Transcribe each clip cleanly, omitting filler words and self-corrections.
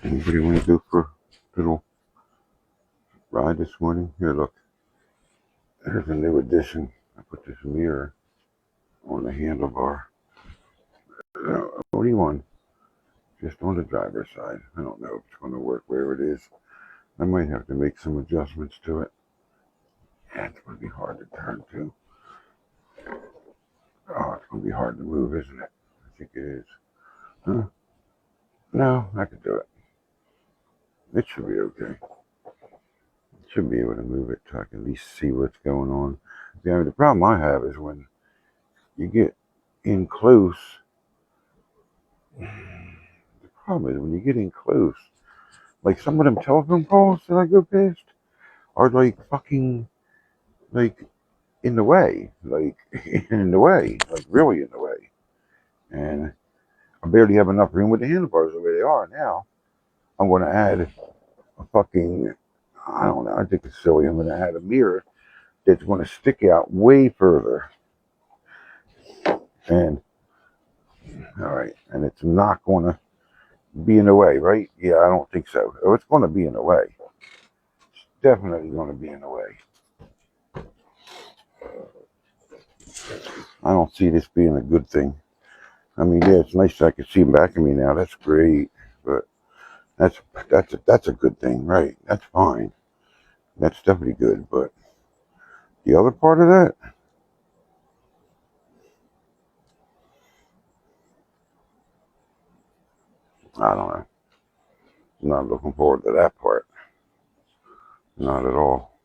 Anybody want to go for a little ride this morning? Here, look. There's a new addition. I put this mirror on the handlebar. What do you want? Just on the driver's side. I don't know if it's going to work where it is. I might have to make some adjustments to it. Yeah, it's going to be hard to turn to. Oh, it's going to be hard to move, isn't it? I think it is. Huh? No, I can do it. It should be okay. Should be able to move it so I can at least see what's going on. The problem I have is when you get in close. The problem is when you get in close, like some of them telephone poles that I go past are like fucking like in the way, like in the way, like really in the way. And I barely have enough room with the handlebars the way they are now. I'm going to add a fucking, I don't know, I think it's silly. I'm going to add a mirror that's going to stick out way further. And, all right, and it's not going to be in the way, right? Yeah, I don't think so. Oh, it's going to be in the way. It's definitely going to be in the way. I don't see this being a good thing. I mean, yeah, it's nice that I can see back of me now. That's great, but that's a good thing, right? That's fine. That's definitely good. But the other part of that, I don't know. I'm not looking forward to that part. Not at all.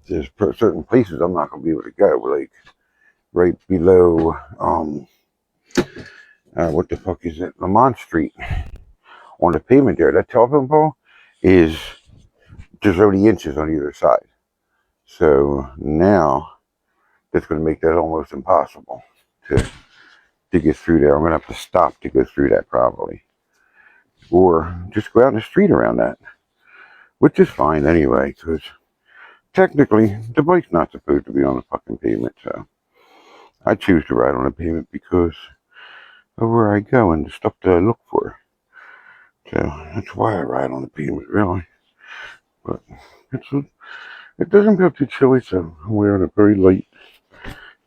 There's certain places I'm not gonna be able to go, like right below, what the fuck is it? Lamont Street on the pavement there. That telephone pole is just 30 inches on either side. So now that's going to make that almost impossible to get through there. I'm going to have to stop to go through that probably. Or just go out in the street around that, which is fine anyway, because technically the bike's not supposed to be on the fucking pavement. So I choose to ride on the pavement because of where I go and the stuff that I look for. So that's why I ride on the pavement, really. But it doesn't feel too chilly, so I'm wearing a very light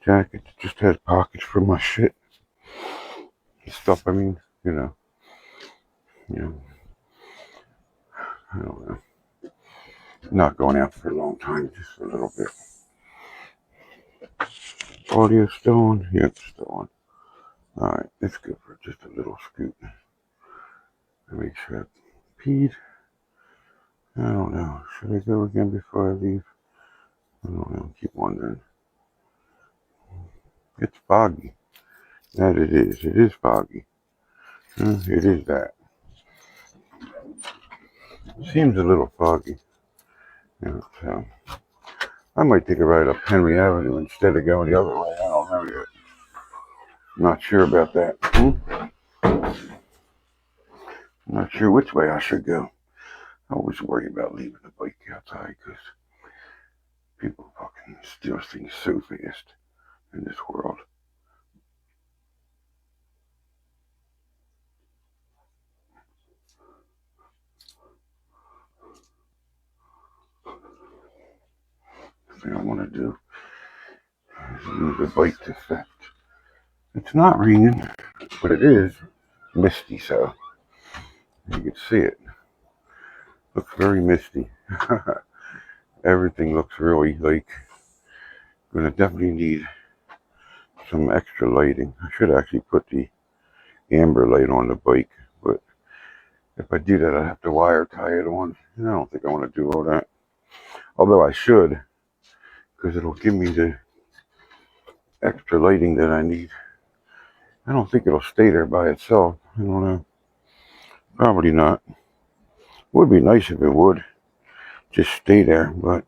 jacket that just has pockets for my shit. Stuff, I mean, you know, I don't know. Not going out for a long time, just a little bit. Audio still on? Yep, still on. Alright, let's go for just a little scoot. Make sure I peed. I don't know. Should I go again before I leave? I don't know. Keep wondering. It's foggy. That it is. It is foggy. It is that. It seems a little foggy. So I might take a ride up Henry Avenue instead of going the other way. I don't know yet. Not sure about that. Not sure which way I should go. I always worry about leaving the bike outside because people fucking steal things so fast in this world. The thing I want to do is use the bike to theft. It's not raining, but it is misty, so you can see it. Looks very misty. Everything looks really like gonna definitely need some extra lighting. I should actually put the amber light on the bike, but if I do that, I have to wire tie it on. And I don't think I want to do all that. Although I should, because it'll give me the extra lighting that I need. I don't think it'll stay there by itself. I don't know. Probably not. Would be nice if it would just stay there, but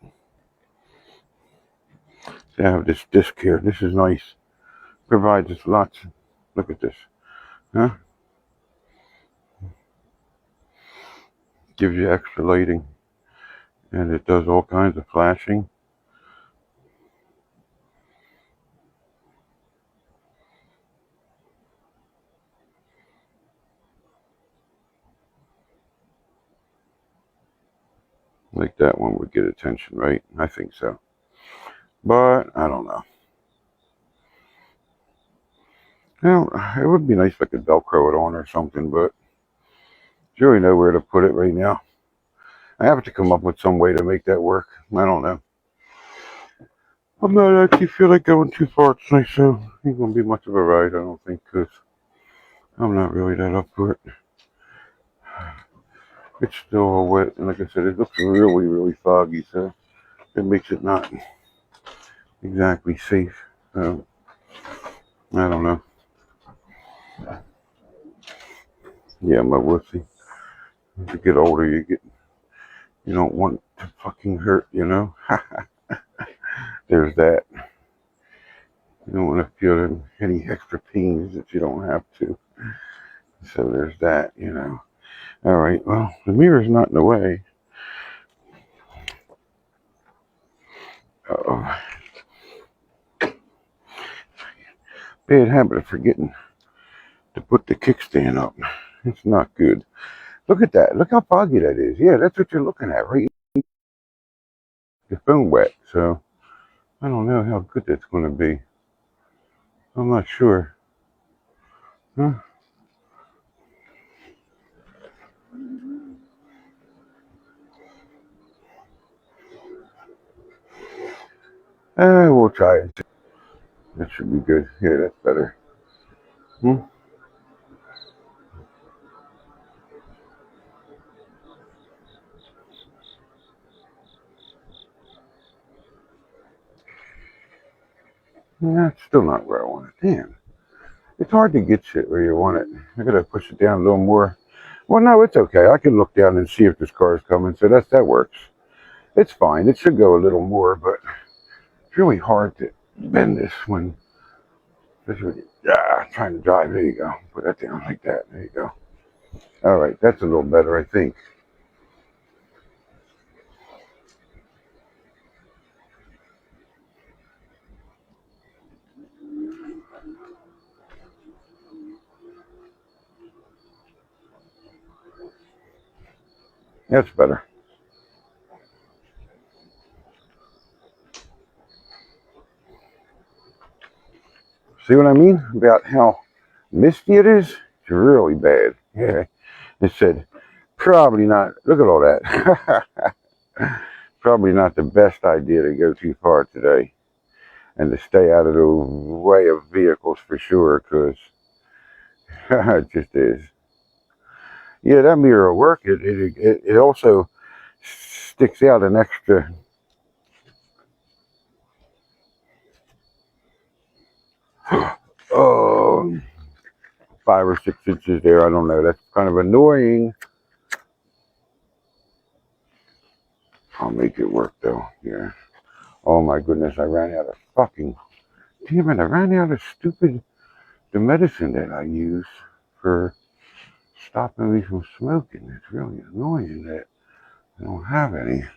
I have this disc here. This is nice. Provides us lots. Look at this. Huh? Gives you extra lighting. And it does all kinds of flashing. Like that one would get attention, right? I think so. But I don't know. It would be nice if I could Velcro it on or something, but I really know where to put it right now. I have to come up with some way to make that work. I don't know. I'm not actually feel like going too far tonight, so it ain't gonna be much of a ride, I don't think, because I'm not really that up for it. It's still all wet, and like I said, it looks really, really foggy, so it makes it not exactly safe. So, I don't know. Yeah, my wussy. As you get older, you don't want to fucking hurt, you know? There's that. You don't want to feel any extra pains that you don't have to. So there's that, you know. All right, well, the mirror's not in the way. Uh-oh. Bad habit of forgetting to put the kickstand up. It's not good. Look at that. Look how foggy that is. Yeah, that's what you're looking at, right? The phone wet, so I don't know how good that's going to be. I'm not sure. Huh? We'll try it. That should be good. Yeah, that's better. Hmm? Yeah, it's still not where I want it. Damn. It's hard to get shit where you want it. I gotta push it down a little more. Well, no, it's okay. I can look down and see if this car is coming, so that works. It's fine. It should go a little more, but it's really hard to bend this when, especially trying to drive. There you go. Put that down like that. There you go. All right, that's a little better, I think. That's better. See what I mean about how misty it is? It's really bad. Yeah. It said, probably not. Look at all that. Probably not the best idea to go too far today and to stay out of the way of vehicles for sure, because it just is. Yeah, that mirror will work. It also sticks out an extra. Oh, 5 or 6 inches there. I don't know. That's kind of annoying. I'll make it work though. Yeah. Oh my goodness, I ran out of fucking. Damn it, I ran out of the medicine that I use for stopping me from smoking. It's really annoying that I don't have any. It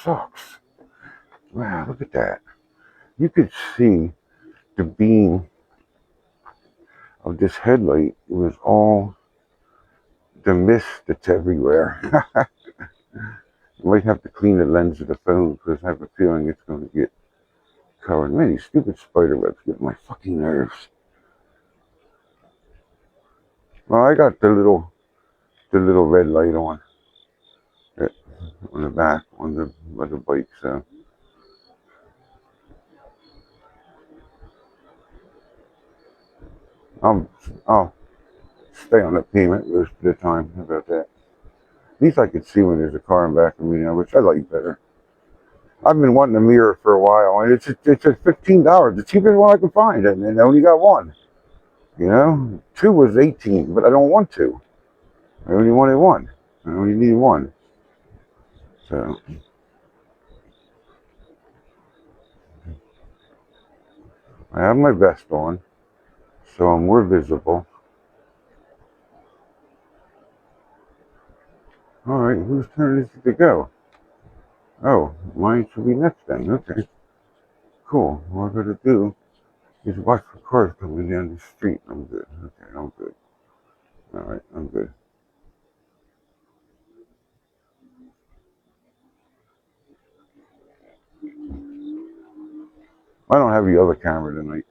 sucks. Wow, look at that. You could see the beam of this headlight. It was all the mist that's everywhere. I might have to clean the lens of the phone because I have a feeling it's going to get covered. Man, these stupid spider webs get my fucking nerves. Well, I got the little red light on the back on the bike, so I'll stay on the pavement most of the time. How about that? At least I could see when there's a car in back of me now, which I like better. I've been wanting a mirror for a while, and it's at $15, the cheapest one I could find, and I only got one. You know, two was 18, but I don't want two. I only wanted one. I only need one. So I have my vest on, so I'm more visible. All right, whose turn is it to go? Oh, mine should be next then. Okay, cool. All I gotta do is watch for cars coming down the street. I'm good. Okay, I'm good. All right, I'm good. I don't have the other camera tonight.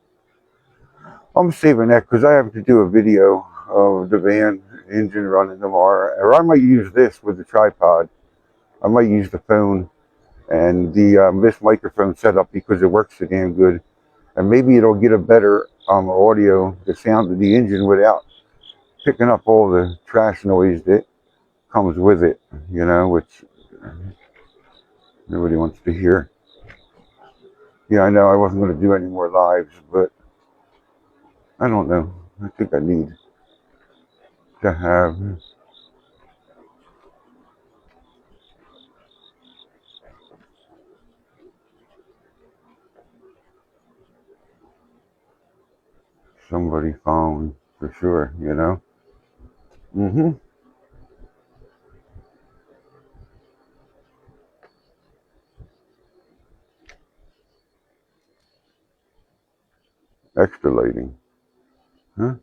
I'm saving that because I have to do a video of the van engine running tomorrow. Or I might use this with the tripod. I might use the phone and the this microphone setup because it works so damn good. And maybe it'll get a better audio, the sound of the engine without picking up all the trash noise that comes with it, you know, which nobody wants to hear. Yeah, I know I wasn't going to do any more lives, but I don't know. I think I need to have somebody phone for sure, you know? Mm-hmm. Extra lighting. Huh?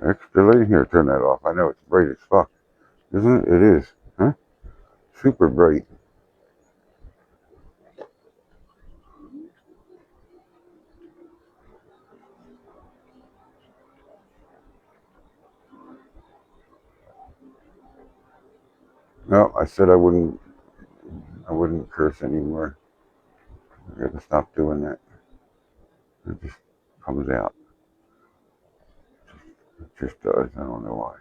Extra lighting? Here, turn that off. I know it's bright as fuck. Isn't it? It is. Huh? Super bright. No, I said I wouldn't curse anymore. I gotta stop doing that. It just comes out. It just does. I don't know why.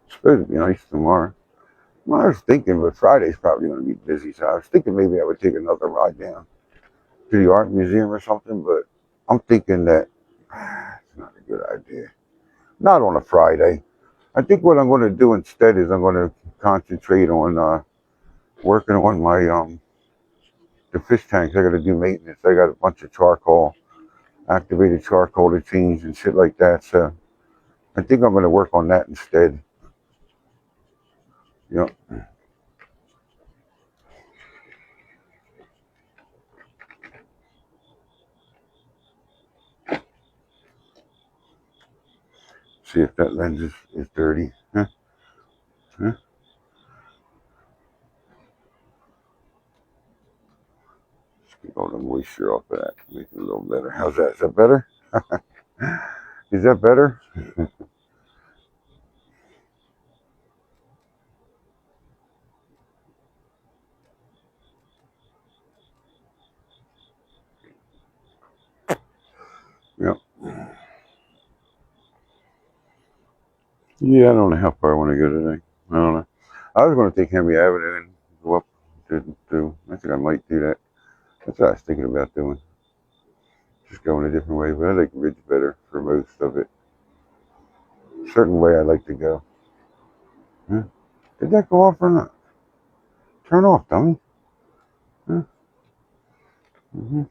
It's supposed to be nice tomorrow. Well, I was thinking, but Friday's probably going to be busy, so I was thinking maybe I would take another ride down to the art museum or something, but I'm thinking that it's not a good idea. Not on a Friday. I think what I'm going to do instead is I'm going to concentrate on working on my the fish tanks. I got to do maintenance. I got a bunch of charcoal, activated charcoal to change and shit like that. So I think I'm going to work on that instead. You know, see if that lens is dirty. Huh? Huh? Just get all the moisture off of that. Make it a little better. How's that? Is that better? Is that better? Yeah. Yeah, I don't know how far I want to go today. I don't know. I was going to take Henry Avenue and go up. Didn't do. I think I might do that. That's what I was thinking about doing. Just going a different way, but I like Ridge better for most of it. Certain way I like to go. Huh? Did that go off or not? Turn off, dummy. Huh? Mm-hmm.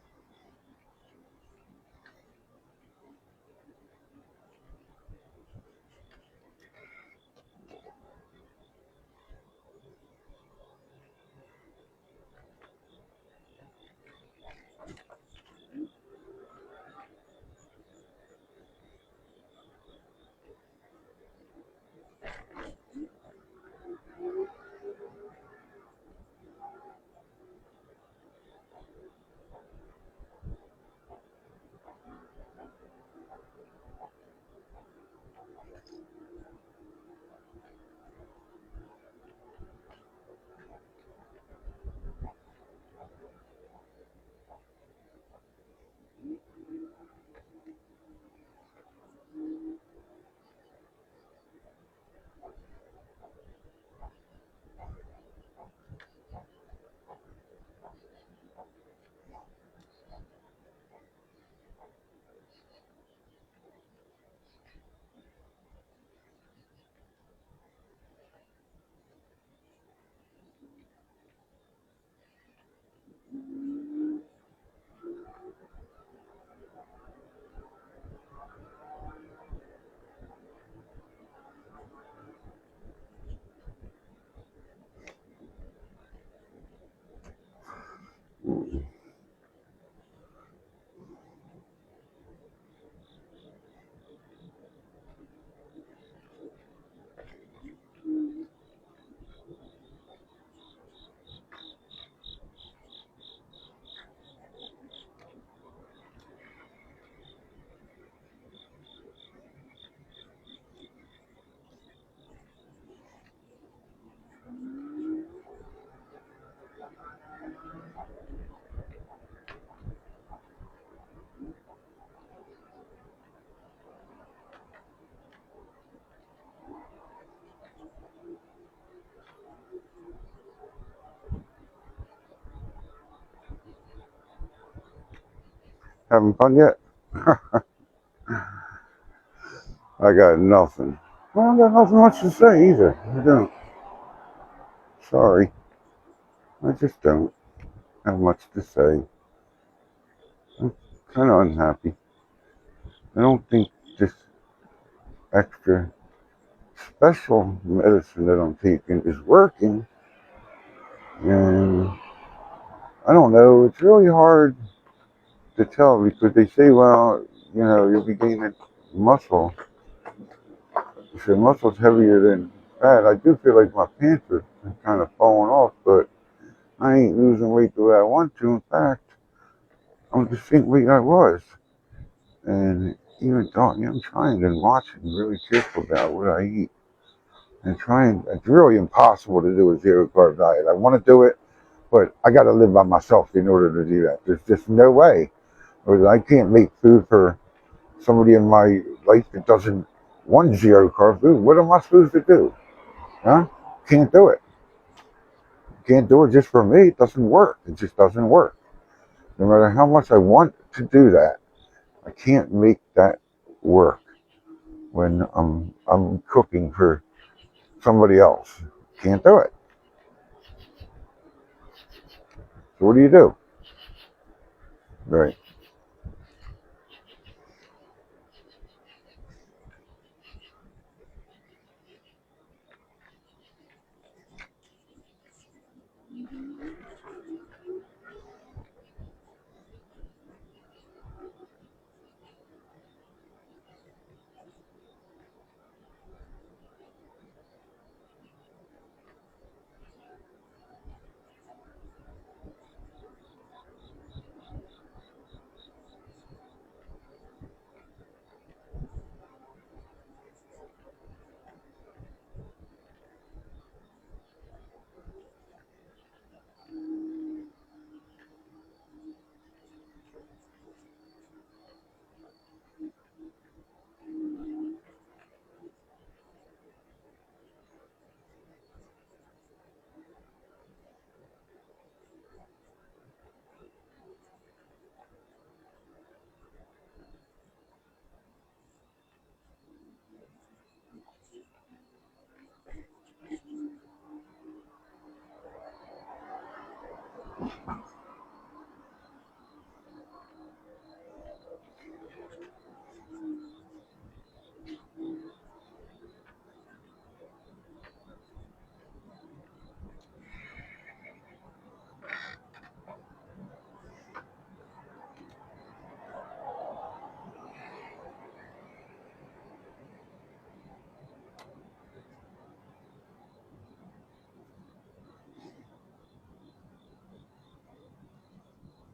Having fun yet? I got nothing. Well, I got nothing much to say either. I don't. Sorry. I just don't have much to say. I'm kind of unhappy. I don't think this extra special medicine that I'm taking is working. And I don't know. It's really hard to tell because they say, well, you'll be gaining muscle. So muscle's heavier than fat. I do feel like my pants are kind of falling off, but I ain't losing weight the way I want to. In fact, I'm the same weight I was. And even though I'm trying and watching really careful about what I eat. And trying, it's really impossible to do a zero carb diet. I want to do it, but I got to live by myself in order to do that. There's just no way. Because I can't make food for somebody in my life that doesn't want zero carb food. What am I supposed to do? Huh? Can't do it. Can't do it just for me. It doesn't work. It just doesn't work. No matter how much I want to do that, I can't make that work when I'm cooking for somebody else. Can't do it. So what do you do? Right.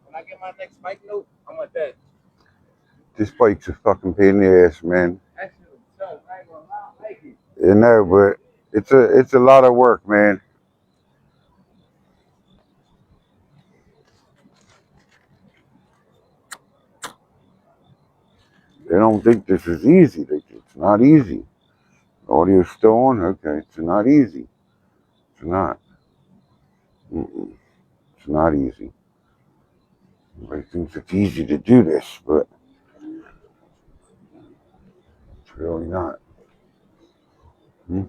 When I get my next bike note, I want that. This bike's a fucking pain in the ass, man. That shit was tough. I ain't gonna lie, I like it. You know, but it's a lot of work, man. They don't think this is easy. It's not easy. Audio's still on? Okay, it's not easy. It's not. Mm-mm. It's not easy. Everybody thinks it's easy to do this, but it's really not. Mm-mm.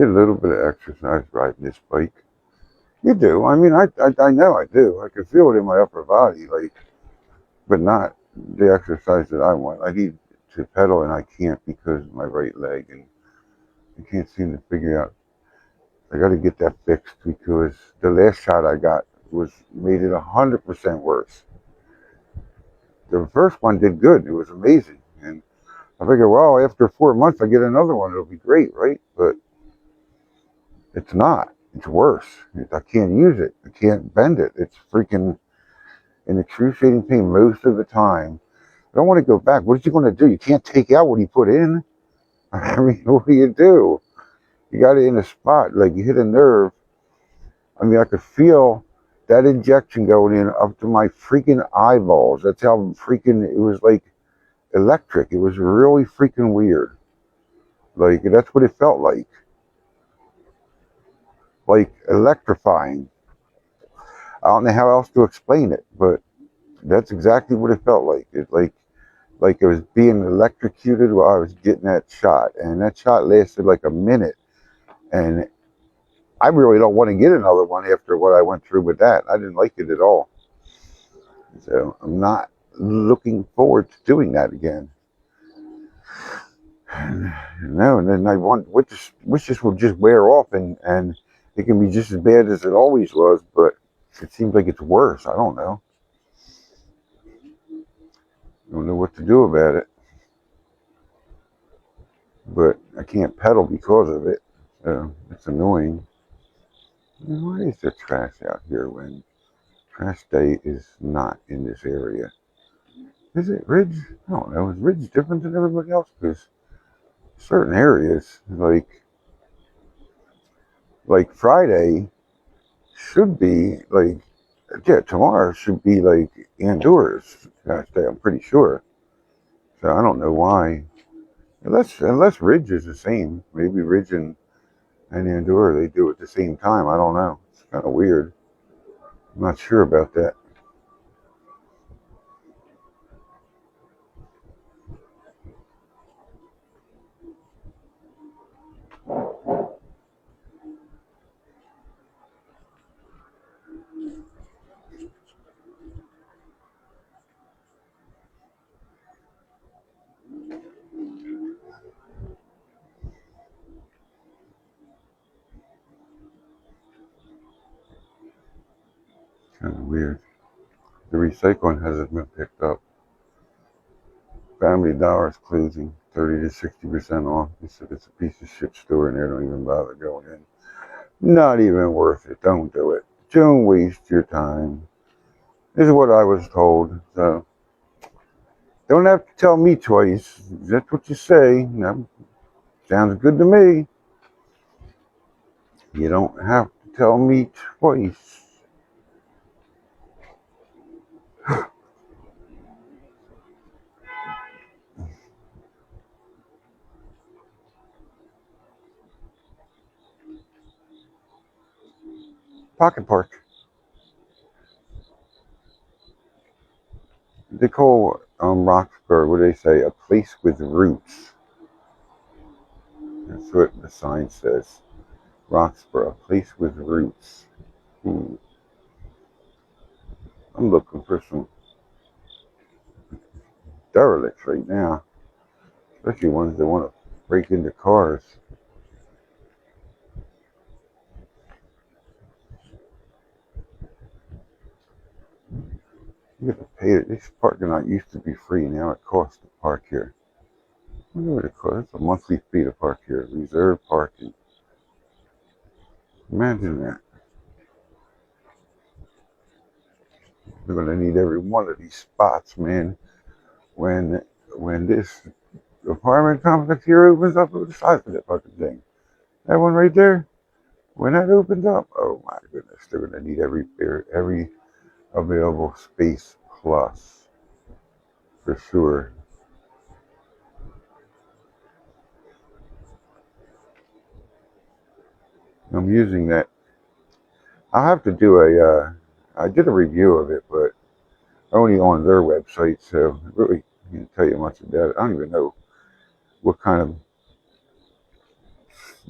did a little bit of exercise riding this bike. You do. I mean, I know I do. I can feel it in my upper body, like, but not the exercise that I want. I need to pedal and I can't because of my right leg, and I can't seem to figure out. I got to get that fixed because the last shot I got made it 100% worse. The first one did good. It was amazing. And I figured, well, after 4 months, I get another one. It'll be great, right? But it's not. It's worse. I can't use it. I can't bend it. It's freaking an excruciating pain most of the time. I don't want to go back. What is he going to do? You can't take out what he put in. I mean, what do you do? You got it in a spot. Like, you hit a nerve. I mean, I could feel that injection going in up to my freaking eyeballs. That's how freaking, it was like electric. It was really freaking weird. Like, that's what it felt like. Like electrifying. I don't know how else to explain it, but that's exactly what it felt like. It like it was being electrocuted while I was getting that shot. And that shot lasted like a minute. And I really don't want to get another one after what I went through with that. I didn't like it at all. So I'm not looking forward to doing that again. No, and then I want wish this will just wear off and it can be just as bad as it always was, but it seems like it's worse. I don't know. I don't know what to do about it. But I can't pedal because of it. So it's annoying. Why is there trash out here when trash day is not in this area? Is it Ridge? I don't know. Is Ridge different than everybody else? Because certain areas, like Friday, should be like, yeah, tomorrow should be like Andorra's trash day. I'm pretty sure. So I don't know why. Unless Ridge is the same. Maybe Ridge and Andorra, they do it at the same time. I don't know. It's kind of weird. I'm not sure about that. Kind of weird. The recycling hasn't been picked up. Family Dollar's closing 30 to 60% off. They said it's a piece of shit store and they don't even bother going in. Not even worth it. Don't do it. Don't waste your time. This is what I was told. So don't have to tell me twice. That's what you say. No, sounds good to me. You don't have to tell me twice. Pocket Park. They call Roxborough, what do they say, a place with roots. That's what the sign says. Roxborough, a place with roots. I'm looking for some derelicts right now, especially ones that want to break into cars. You have to pay it. This parking lot used to be free. Now it costs to park here. I wonder what it costs. It's a monthly fee to park here. Reserve parking. Imagine that. We're gonna need every one of these spots, man. When this apartment complex here opens up, look at the size of that fucking thing. That one right there. When that opens up, oh my goodness, they're gonna need every available space plus for sure. I'm using that. I'll have to do I did a review of it, but only on their website, so I really can't tell you much about it. I don't even know what kind of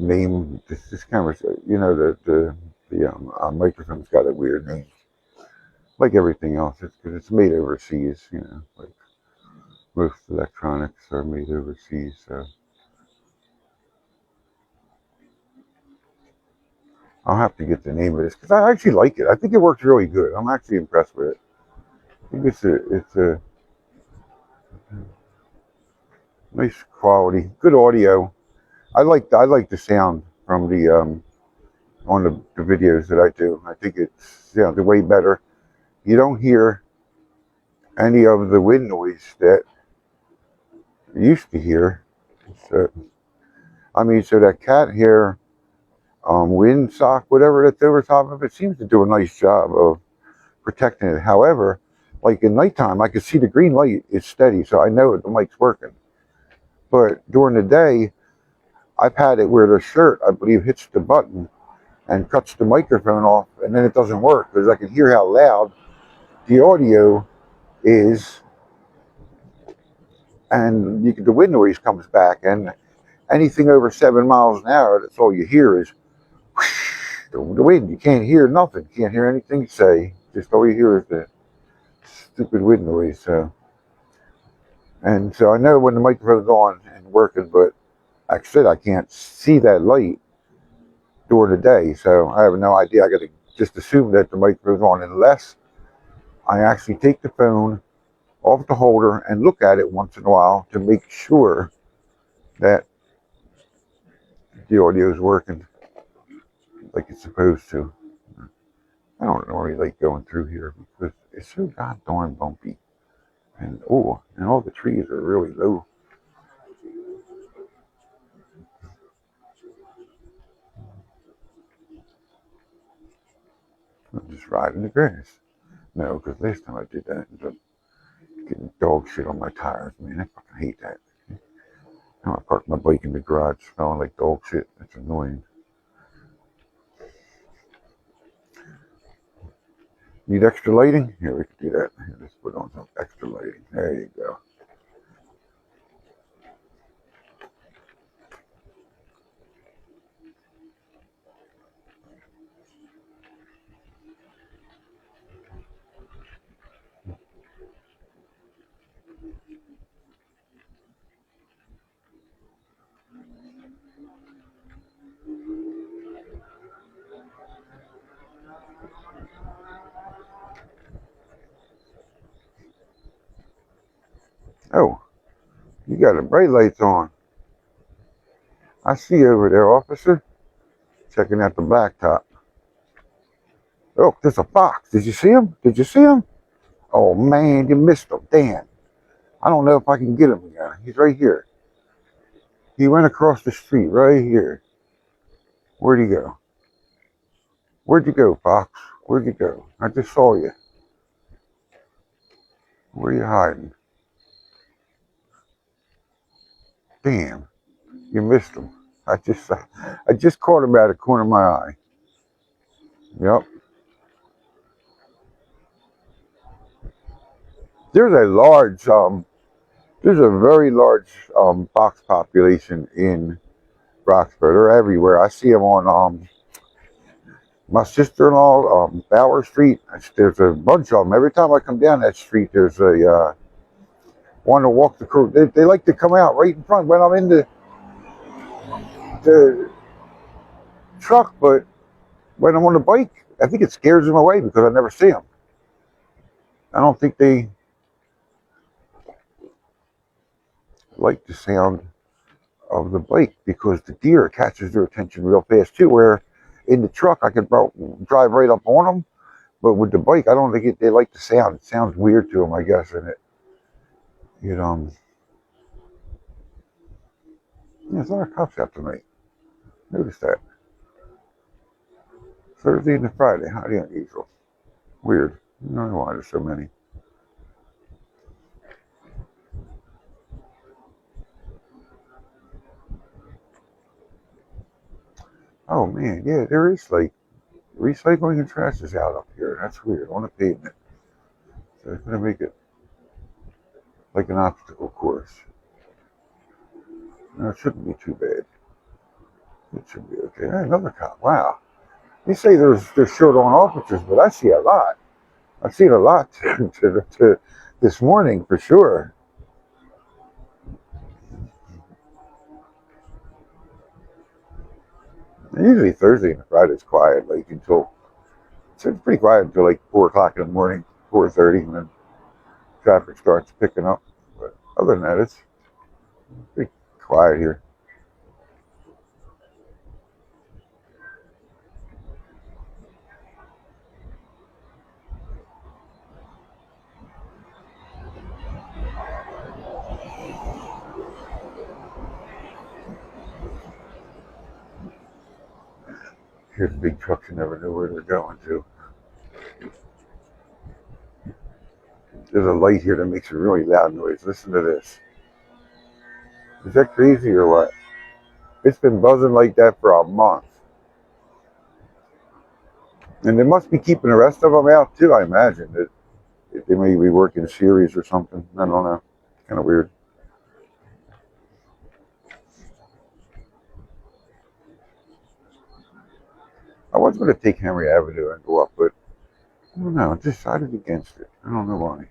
name. This camera, you know, the microphone's got a weird name, like everything else. It's because it's made overseas. You know, like most electronics are made overseas. So I'll have to get the name of this because I actually like it. I think it works really good. I'm actually impressed with it. I think it's a nice quality, good audio. I like the sound from the on the videos that I do. I think it sounds way better. You don't hear any of the wind noise that you used to hear. So, I mean, so that cat hair wind sock, whatever that's over top of it, seems to do a nice job of protecting it. However, like in nighttime, I can see the green light is steady, so I know the mic's working. But during the day, I've had it where the shirt, I believe, hits the button and cuts the microphone off, and then it doesn't work because I can hear how loud the audio is, and the wind noise comes back, and anything over 7 miles an hour, that's all you hear is the wind. You can't hear nothing. You can't hear anything you say. Just all you hear is the stupid wind noise. So I know when the microphone's on and working, but like I said, I can't see that light during the day, so I have no idea. I got to just assume that the microphone's on unless I actually take the phone off the holder and look at it once in a while to make sure that the audio is working like it's supposed to. I don't normally like going through here because it's so goddamn bumpy. And all the trees are really low. I'm just riding the grass. No, because last time I did that, I ended up getting dog shit on my tires. Man, I fucking hate that. Now I parked my bike in the garage smelling like dog shit. That's annoying. Need extra lighting? Here, we can do that. Here, let's put on some extra lighting. There you go. Oh, you got the bright lights on. I see you over there, officer. Checking out the blacktop. Oh, there's a fox. Did you see him? Did you see him? Oh, man, you missed him. Damn. I don't know if I can get him again. He's right here. He went across the street right here. Where'd he go? Where'd you go, Fox? Where'd you go? I just saw you. Where are you hiding? Damn, you missed him. I just caught him out of the corner of my eye. Yep. There's a large, there's a very large fox population in Roxborough. They're everywhere. I see them on my sister-in-law, Bower Street. There's a bunch of them. Every time I come down that street, there's a one to walk the crew. They like to come out right in front when I'm in the truck, but when I'm on the bike, I think it scares them away because I never see them. I don't think they like the sound of the bike because the deer catches their attention real fast too. Where in the truck, I could drive right up on them, but with the bike, I don't think they like the sound. It sounds weird to them, I guess, and yeah, there's a lot of cops out tonight. Notice that. Thursday and Friday, highly unusual. Weird. I don't know why there's so many. Oh man, yeah, there is like recycling and trash is out up here. That's weird on the pavement. So it's gonna make it like an obstacle course. No, it shouldn't be too bad. It should be okay. Hey, another cop. Wow. You say they're short on officers, but I see a lot. I've seen a lot to this morning for sure. And usually Thursday and Friday's quiet, like until it's pretty quiet until like 4 o'clock in the morning, 4:30, and then traffic starts picking up. But other than that, it's pretty quiet here. Here's big trucks you never know where they're going to. There's a light here that makes a really loud noise. Listen to this. Is that crazy or what? It's been buzzing like that for a month. And they must be keeping the rest of them out too, I imagine. That they may be working series or something. I don't know. Kind of weird. I was going to take Henry Avenue and go up, but I don't know. I decided against it. I don't know why. It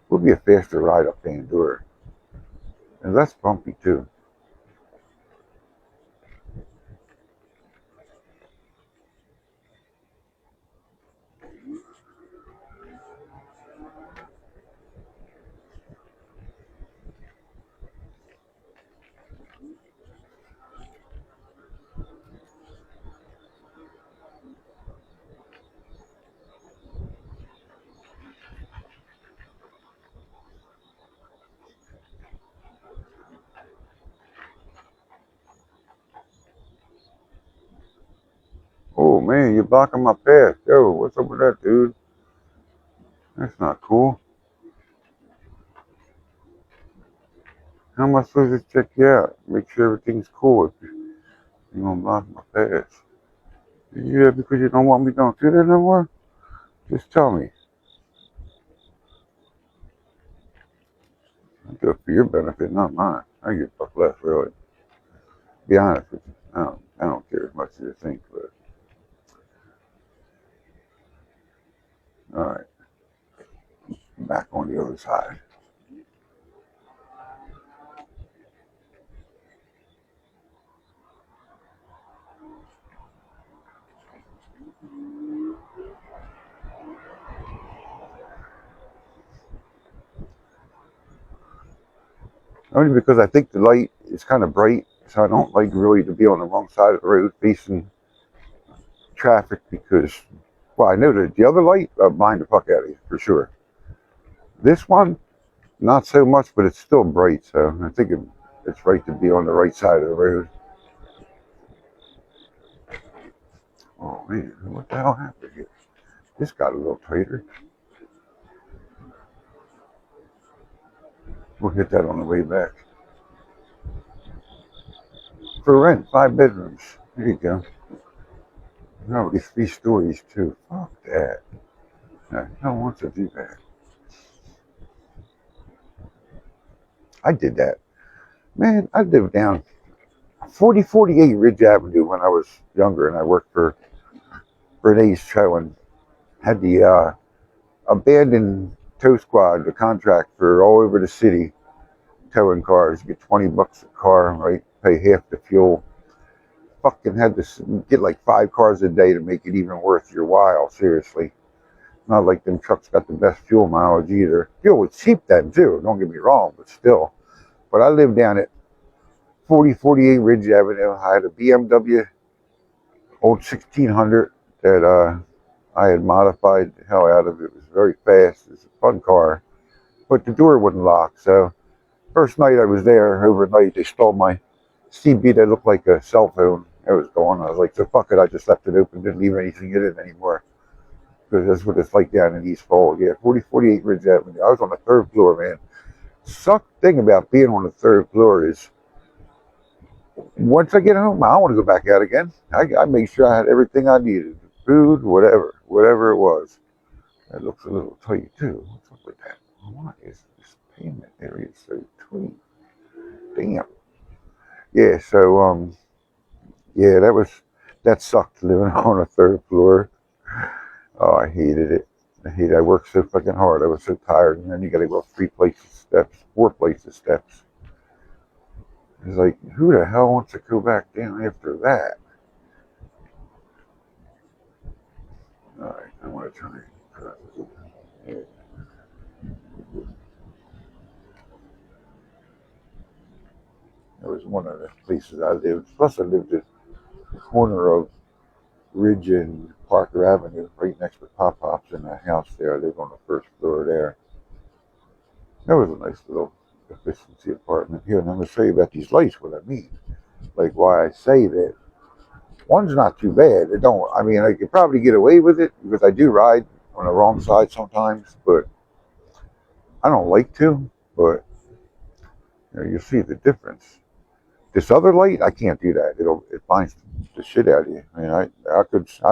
would be a faster ride up Pandora. And less bumpy too. Oh man, you're blocking my path. Yo, what's up with that, dude? That's not cool. How am I supposed to check you out? Make sure everything's cool if you're gonna block my path. Yeah, because you don't want me to do that no more? Just tell me. I do it for your benefit, not mine. I give a fuck less, really. Be honest with you. I don't care as much as you think, but alright. Back on the other side. Only because I think the light is kind of bright, so I don't like really to be on the wrong side of the road facing traffic because, well, I know that the other light blind the fuck out of you for sure. This one, not so much, but it's still bright, so I think it's right to be on the right side of the road. Oh man, what the hell happened here? This got a little tighter. We'll hit that on the way back. For rent, 5 bedrooms. There you go. No, it's 3 stories too. Fuck that. No, I don't want to do that. I did that. Man, I lived down 4048 Ridge Avenue when I was younger, and I worked for Renee's Towing. Had the abandoned tow squad, the contract for all over the city, towing cars. Get $20 a car, right? Pay half the fuel. Fucking had to get like 5 cars a day to make it even worth your while. Seriously, not like them trucks got the best fuel mileage either. Fuel was cheap then too. Don't get me wrong, but still. But I lived down at 4048 Ridge Avenue. I had a BMW old 1600 that I had modified the hell out of. It was very fast. It was a fun car, but the door wouldn't lock. So first night I was there overnight, they stole my CB that looked like a cell phone. It was gone. I was like, so fuck it. I just left it open. Didn't leave anything in it anymore. Because that's what it's like down in East Falls. Yeah, 4048 Ridge Avenue. I was on the 3rd floor, man. Suck thing about being on the 3rd floor is once I get home, I don't want to go back out again. I make sure I had everything I needed. Food, whatever it was. That looks a little tight too. What's up with that? Why is this pavement area so tight? Damn. Yeah, so Yeah, that sucked living on a third floor. Oh, I hated it. I worked so fucking hard. I was so tired, and then you got to go up 3 flights of steps, 4 flights of steps. It's like, who the hell wants to go back down after that? All right, I want to try. It was one of the places I lived. Plus, I lived at the corner of Ridge and Parker Avenue, right next to Pop Pop's in the house there. I lived on the first floor there. That was a nice little efficiency apartment here. And I'm going to show you about these lights, what I mean. Like why I say that. One's not too bad. It don't. I mean, I could probably get away with it because I do ride on the wrong side sometimes, but I don't like to. But you see the difference. This other light, I can't do that. It binds the shit out of you. I mean, I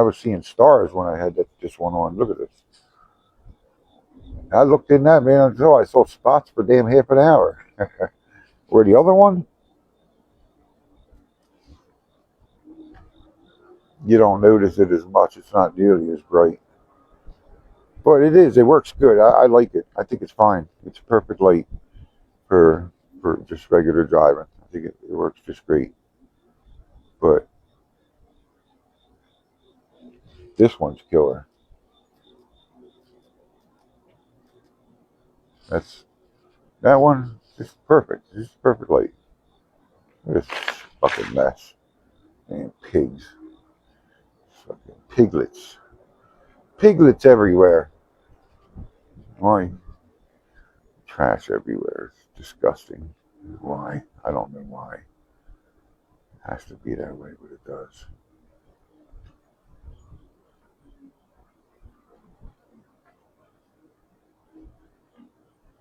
was seeing stars when I had this one on. Look at this. I looked in that man until I saw spots for damn half an hour. Where the other one, you don't notice it as much. It's not nearly as bright. But it is. It works good. I like it. I think it's fine. It's a perfect light for just regular driving. I think it works just great. But this one's killer. That's that one. It's perfect. It's perfect light. This fucking mess. And pigs. Fucking piglets. Piglets everywhere. Why? Trash everywhere. It's disgusting. Why? I don't know why. It has to be that way, but it does.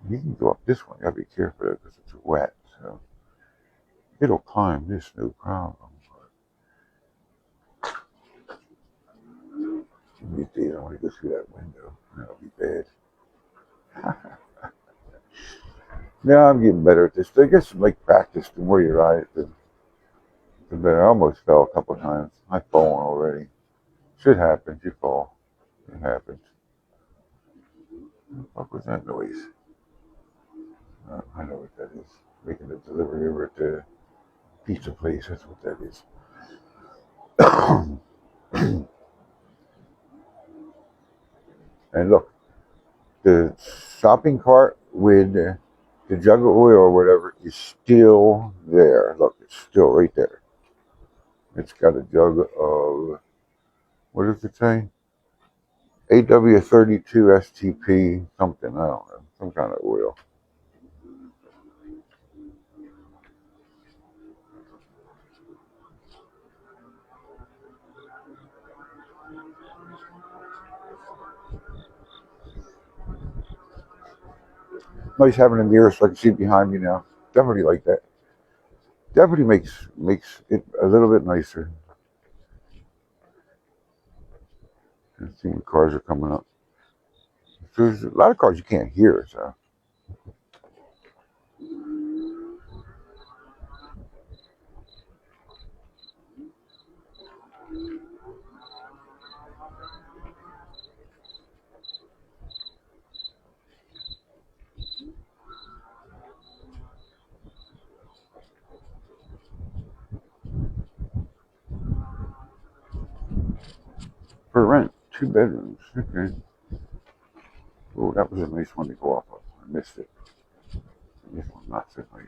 You can go up this one. You gotta be careful though, because it's wet. So it'll climb this, no problem. These days, I want to go through that window. That'll be bad. Now I'm getting better at this. I guess like practice. The more you ride it, the better. I almost fell a couple of times. I've fallen already. Shit happens. You fall. It happens. What was that noise? I know what that is. Making the delivery over at the pizza place. That's what that is. And look, the shopping cart with the jug of oil or whatever is still there. Look, it's still right there. It's got a jug of, what does it say? AW32 STP something, I don't know, some kind of oil. Nice having a mirror so I can see behind me now. Definitely like that. Definitely makes it a little bit nicer. Let's see when cars are coming up. There's a lot of cars you can't hear, so. For rent, 2 bedrooms. Okay. Oh, that was a nice one to go off of. I missed it. This one's not so nice.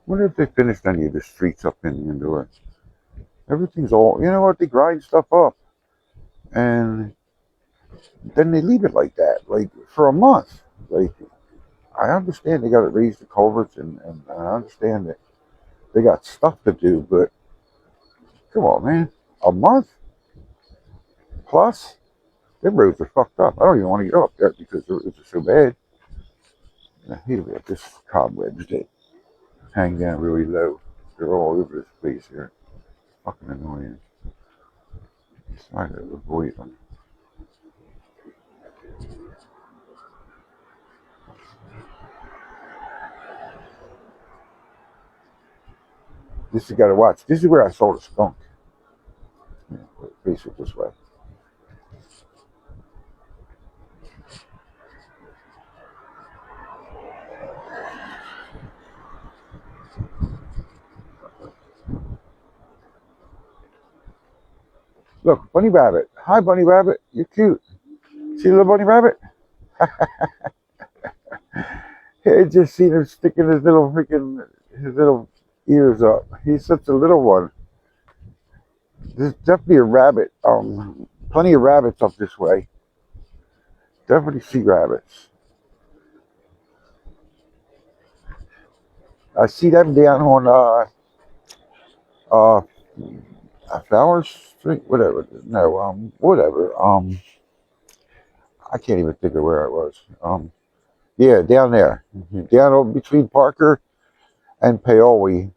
Wonder if they finished any of the streets up in the indoor. Everything's all, you know what? They grind stuff up, and then they leave it like that, like for a month. Like I understand they got to raise the culverts, and I understand that they got stuff to do, but come on, man, a month plus, them roads are fucked up. I don't even want to go up there because the roads are so bad. I hate it. This cobwebs that hang down really low. They're all over this place here. Fucking annoying. Try to avoid them. This you gotta watch. This is where I saw the skunk. Yeah, face it this way. Look, bunny rabbit. Hi, bunny rabbit. You're cute. See the little bunny rabbit? I just seen him sticking his little ears up. He's such a little one. There's definitely a rabbit. Plenty of rabbits up this way. Definitely see rabbits. I see them down on uh Flower Street, whatever. No, whatever. I can't even think of where I was. Yeah, down there, down between Parker and Paoli.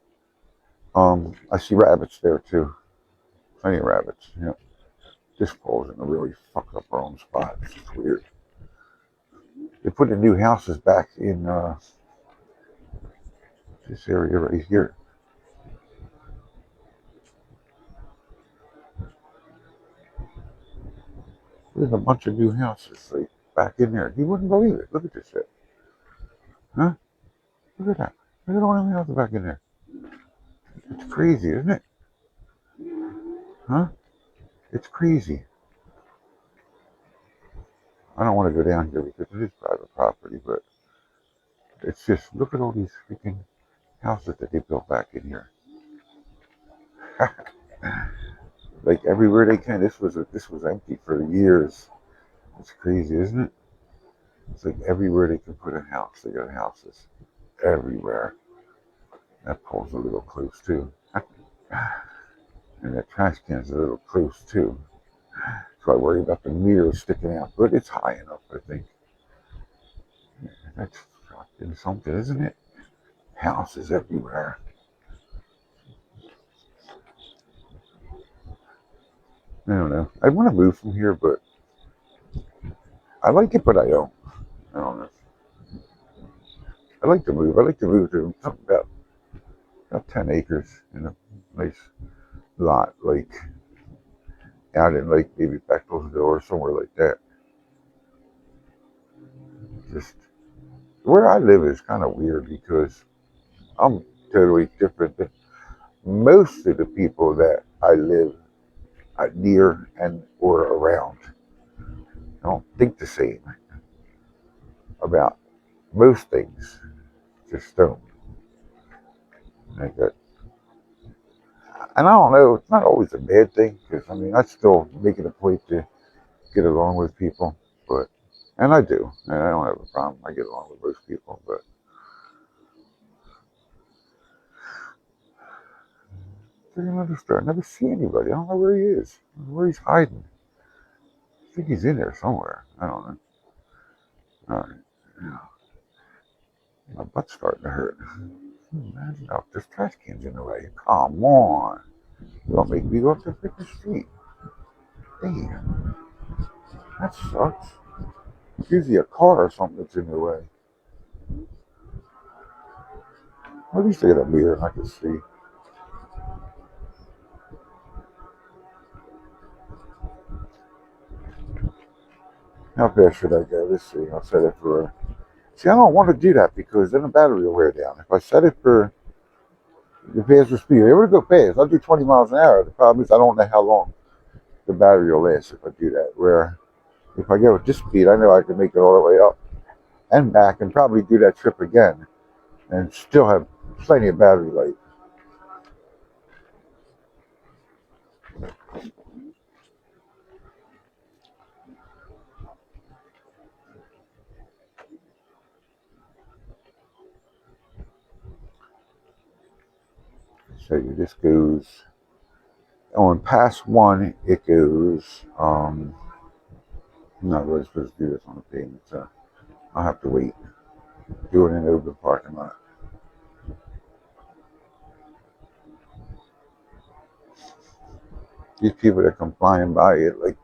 I see rabbits there too. Plenty of rabbits. Yeah. This pole's in a really fucked up wrong spot. It's weird. They put the new houses back in this area right here. There's a bunch of new houses like back in there. You wouldn't believe it. Look at this shit. Huh? Look at that. Look at all them houses back in there. It's crazy, isn't it? Huh? It's crazy. I don't want to go down here because it is private property, but it's just, look at all these freaking houses that they built back in here. Like everywhere they can. This was empty for years. It's crazy, isn't it? It's like everywhere they can put a house, they got houses everywhere. That pole's a little close too. And that trash can's a little close too. So I worry about the mirrors sticking out, but it's high enough, I think. That's fucking something, isn't it? Houses everywhere. I don't know. I want to move from here, but I like it, but I don't. I don't know. I like to move. I like to move to something about 10 acres in a nice lot, like out in like maybe Bechtelsville or somewhere like that. Just where I live is kind of weird because I'm totally different than most of the people that I live near and or around. I don't think the same about most things. Just don't. Like that. And I don't know, it's not always a bad thing because I mean I still make it a point to get along with people, but and I do, and I don't have a problem. I get along with most people, but there's another store. I never see anybody. I don't know where he is. I don't know where he's hiding. I think he's in there somewhere. I don't know. All right. Yeah. My butt's starting to hurt. Imagine if there's trash cans in the way. Come on. You don't make me go up the freaking street. Damn. That sucks. It's usually a car or something that's in the way. At least I got a mirror and I can see. How fast should I go? Let's see. I'll set it for. See, I don't want to do that because then the battery will wear down. If I set it for the faster speed, it would go fast. I'll do 20 miles an hour. The problem is I don't know how long the battery will last if I do that. Where if I go with this speed, I know I can make it all the way up and back and probably do that trip again and still have plenty of battery life. So this goes on past one. It goes. I'm not really supposed to do this on the pavement, so I'll have to wait. Do it in an open parking lot. These people that come flying by at like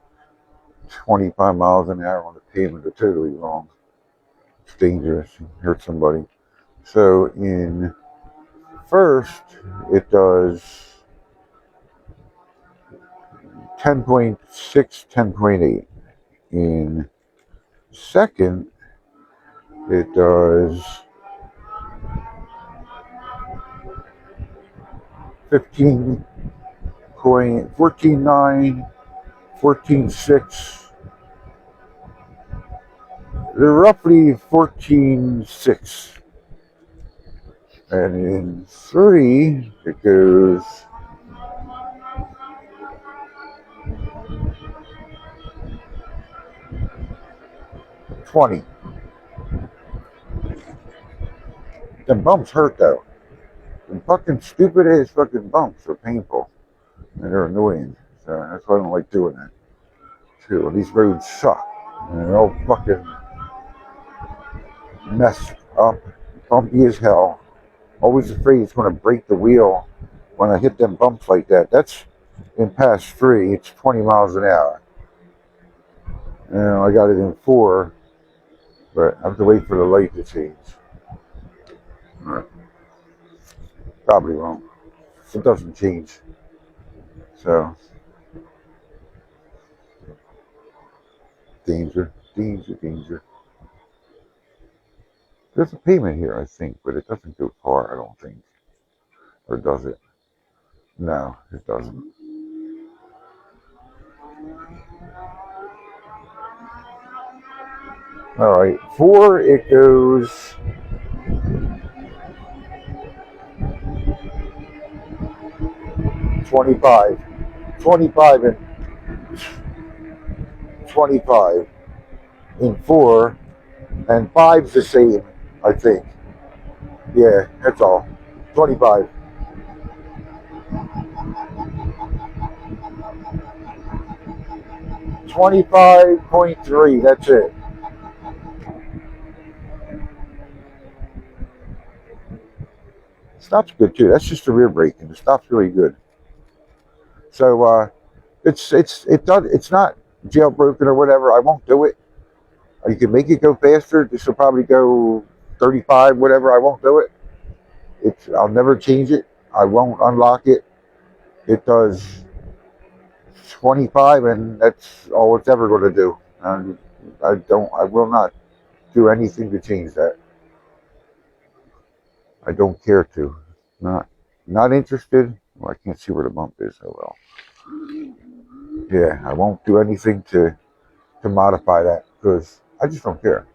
25 miles an hour on the pavement are totally wrong. It's dangerous. You hurt somebody. So in first, it does 10.6, 10.8. In second, it does 15 point 14.9, 14.6. They're roughly 14.6. And in three, it goes 20. Them bumps hurt though. The fucking stupid ass fucking bumps are painful and they're annoying. So that's why I don't like doing that. Too. These roads suck. And they're all fucking messed up, bumpy as hell. Always afraid it's gonna break the wheel when I hit them bumps like that. That's in pass 3, it's 20 miles an hour. And I got it in 4, but I have to wait for the light to change. Probably won't. It doesn't change. So, danger, danger, danger. There's a payment here, I think, but it doesn't go far, I don't think. Or does it? No, it doesn't. Alright, 4, it goes 25. 25 and 25 in 4, and 5's the same, I think. Yeah, that's all. 25. $25.3, that's it. Stop's good too. That's just a rear brake, and the stop's really good. So it's not jailbroken or whatever. I won't do it. You can make it go faster. This will probably go 35, whatever. I won't do it. I'll never change it. I won't unlock it. It does 25, and that's all it's ever going to do. I will not do anything to change that. I don't care to. Not interested. Well, I can't see where the bump is so well. Yeah, I won't do anything to modify that because I just don't care.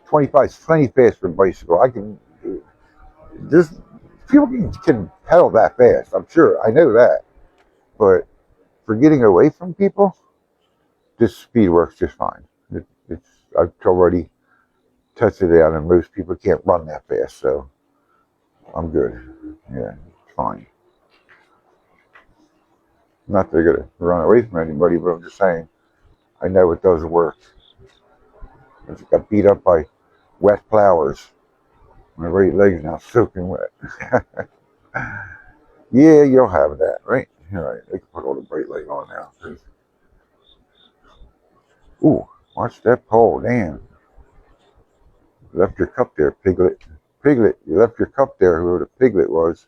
25 is plenty fast for a bicycle. There's people can pedal that fast. I'm sure. I know that. But for getting away from people, this speed works just fine. I've already tested it out, and most people can't run that fast, so I'm good. Yeah, it's fine. Not that they're gonna run away from anybody, but I'm just saying, I know it does work. I just got beat up by wet flowers. My right leg's now soaking wet. Yeah, you'll have that, right? All right, they can put all the brake light on now. Ooh, watch that pole, damn. You left your cup there, Piglet. Piglet, you left your cup there, whoever the Piglet was.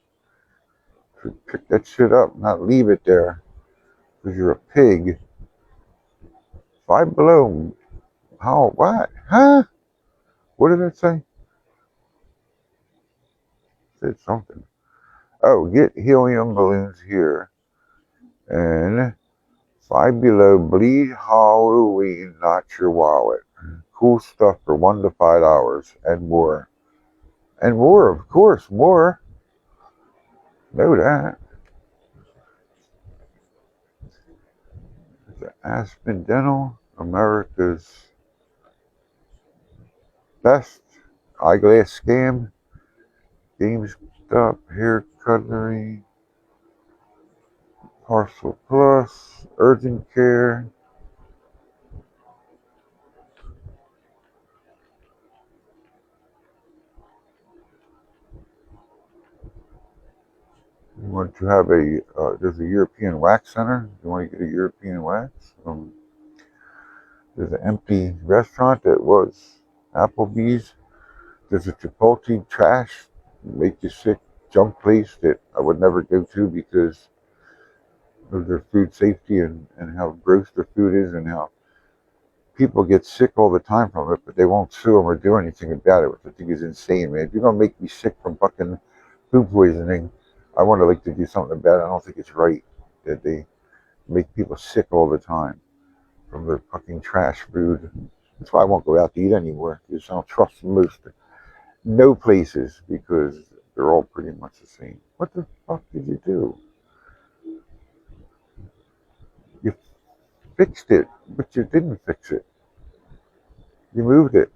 Pick that shit up, not leave it there. Because you're a pig. 5 below. How, what? Huh? What did it say? It said something. Oh, get helium balloons here. And 5 below, bleed Halloween, not your wallet. Cool stuff for 1 to 5 hours and more. And more, of course, more. Know that. The Aspen Dental, America's best eyeglass scam. GameStop, hair cutlery, Parcel Plus, urgent care. You want to have there's a European wax center. You want to get a European wax? There's an empty restaurant that was Applebee's. There's a Chipotle trash, make you sick junk place that I would never go to because of their food safety and how gross their food is and how people get sick all the time from it, but they won't sue them or do anything about it, which I think is insane, man. If you're gonna make me sick from fucking food poisoning, I want to like to do something about it. I don't think it's right that they make people sick all the time from their fucking trash food. That's why I won't go out to eat anymore because I don't trust most no places because they're all pretty much the same. What the fuck did you do? You fixed it, but you didn't fix it. You moved it.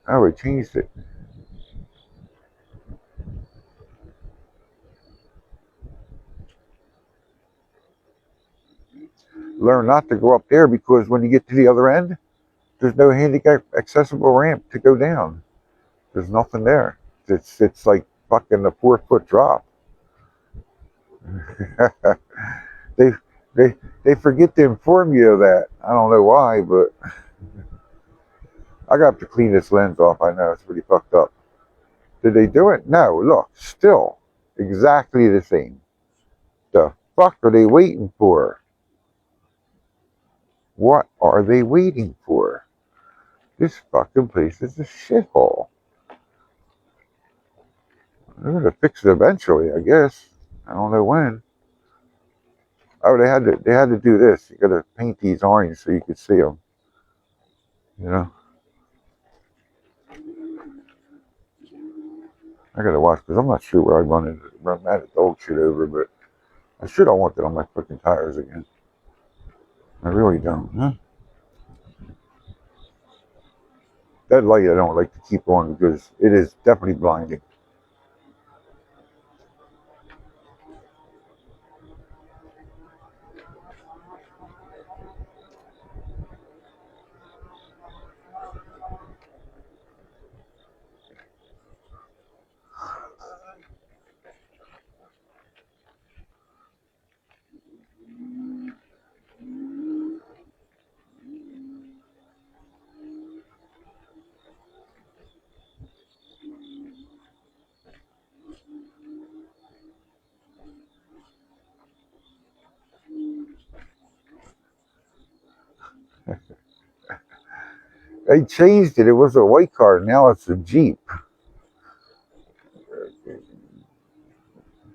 Oh, I changed it. Learn not to go up there because when you get to the other end, there's no handicap accessible ramp to go down. There's nothing there. It's like fucking a 4 foot drop. they they they forget to inform you of that. I don't know why, but I got to clean this lens off. I know it's pretty fucked up. Did they do it? No. Look, still exactly the same. The fuck are they waiting for? What are they waiting for? This fucking place is a shithole. They're gonna fix it eventually, I guess. I don't know when. Oh, they had to do this. You gotta paint these orange so you could see them. You know, I gotta watch because I'm not sure where I run that dog shit over, but I sure don't want that on my fucking tires again. I really don't. Huh? That light I don't like to keep on because it is definitely blinding. They changed it. It was a white car. Now it's a Jeep.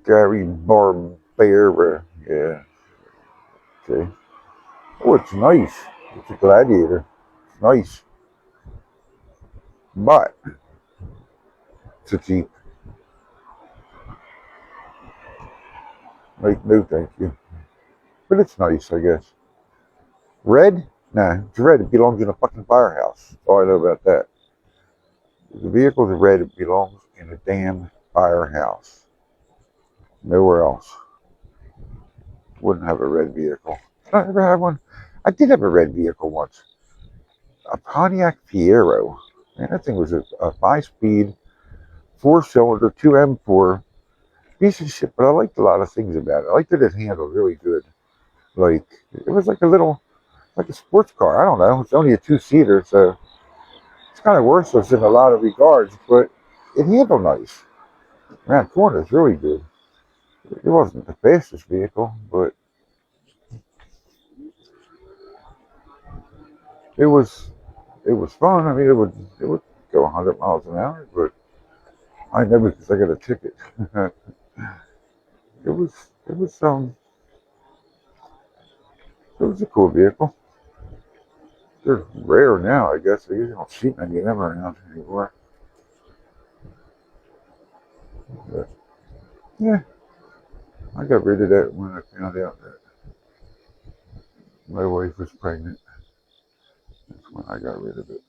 Gary Barber. Yeah. Okay. Oh, it's nice. It's a Gladiator. It's nice. But it's a Jeep. Like, no thank you. But it's nice, I guess. Red? Nah, it's red. It belongs in a fucking firehouse. That's all I know about that. If the vehicle's red, it belongs in a damn firehouse. Nowhere else. Wouldn't have a red vehicle. I ever had one. I did have a red vehicle once. A Pontiac Fiero. Man, that thing was a 5 speed, 4 cylinder, 2M4. Piece of shit, but I liked a lot of things about it. I liked that it handled really good. Like, it was like like a sports car. I don't know. It's only a 2 seater, so it's kind of worthless in a lot of regards, but it handled nice. Man, corners really good. It wasn't the fastest vehicle, but it was it was fun. I mean, it would go 100 miles an hour, but I never because I got a ticket. It was a cool vehicle. They're rare now, I guess. You don't see many of them around anymore. But yeah, I got rid of that when I found out that my wife was pregnant. That's when I got rid of it.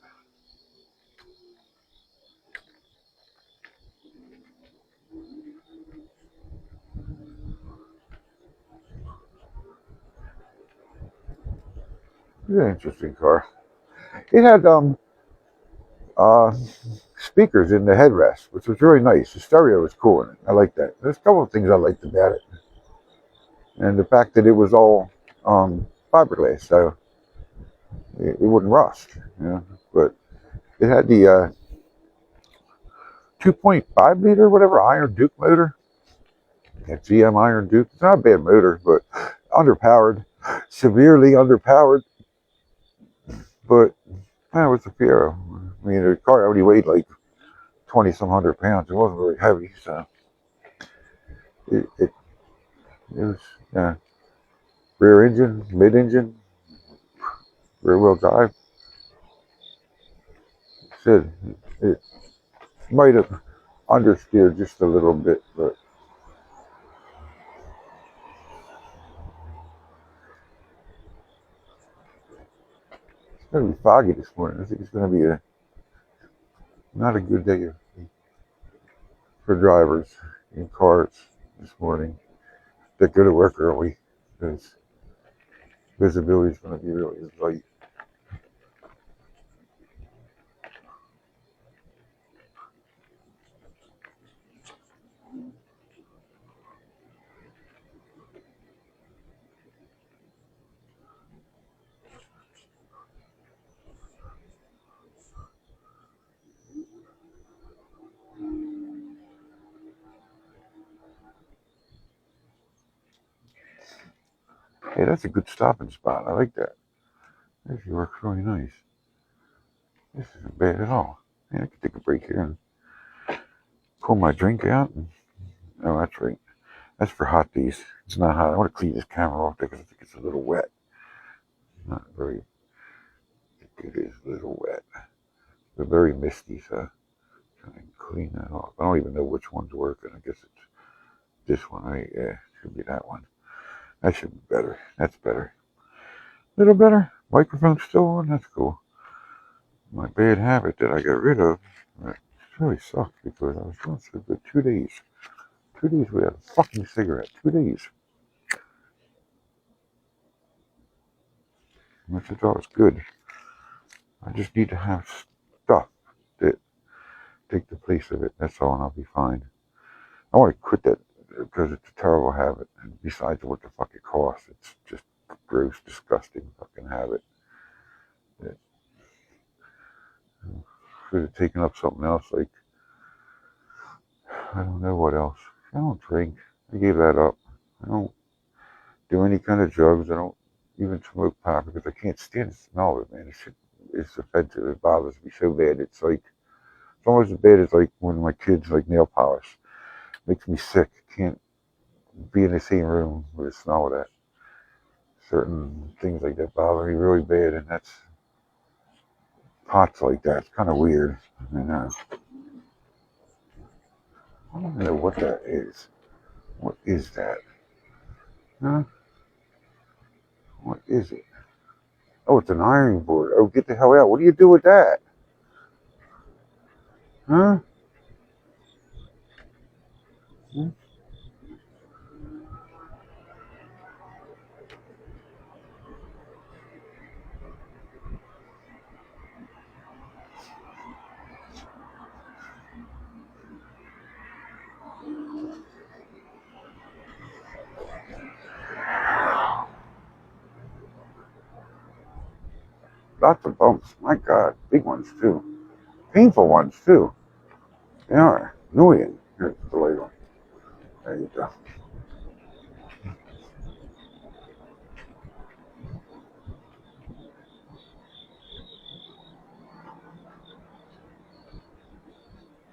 It was an interesting car. It had uh speakers in the headrest, which was really nice. The stereo was cool in it. I like that. There's a couple of things I liked about it, and the fact that it was all fiberglass, so it wouldn't rust. You know, but it had the 2.5 liter, whatever, Iron Duke motor. That GM Iron Duke, it's not a bad motor, but underpowered, severely underpowered. But that was a Fiero. I mean, the car already weighed like 20 some hundred pounds. It wasn't very heavy, so it was rear engine, mid engine, rear wheel drive. Said it might have understeered just a little bit, but it's going to be foggy this morning. I think it's going to be not a good day for drivers in cars this morning that go to work early because visibility is going to be really light. Hey, that's a good stopping spot. I like that. This works really nice. This isn't bad at all. Man, I could take a break here and pull my drink out. Oh, that's right. That's for hot days. It's not hot. I want to clean this camera off because I think it's a little wet. Not very. It is a little wet. But very misty, so I can clean that off. I don't even know which one's working. I guess it's this one, right? Yeah, it should be that one. That should be better. That's better. A little better. Microphone's still on. That's cool. My bad habit that I got rid of. It really sucked because I was doing so good 2 days. 2 days without a fucking cigarette. 2 days. Which I thought was good. I just need to have stuff that take the place of it. That's all, and I'll be fine. I want to quit that because it's a terrible habit. And besides what the fuck it costs, it's just gross, disgusting fucking habit. That should have taken up something else, like, I don't know what else. I don't drink. I gave that up. I don't do any kind of drugs. I don't even smoke pot because I can't stand the smell of it, man. It's offensive. It bothers me so bad. It's like, it's almost as bad as like when my kids like nail polish. It makes me sick. I can't be in the same room with the smell of that. Certain things like that bother me really bad, and that's pots like that. It's kind of weird. And I don't know what that is. What is that? Huh? What is it? Oh, it's an ironing board. Oh, get the hell out. What do you do with that? Huh? Hmm? Lots of bumps. My God. Big ones, too. Painful ones, too. They are. Annoying. Here's the light on. There you go.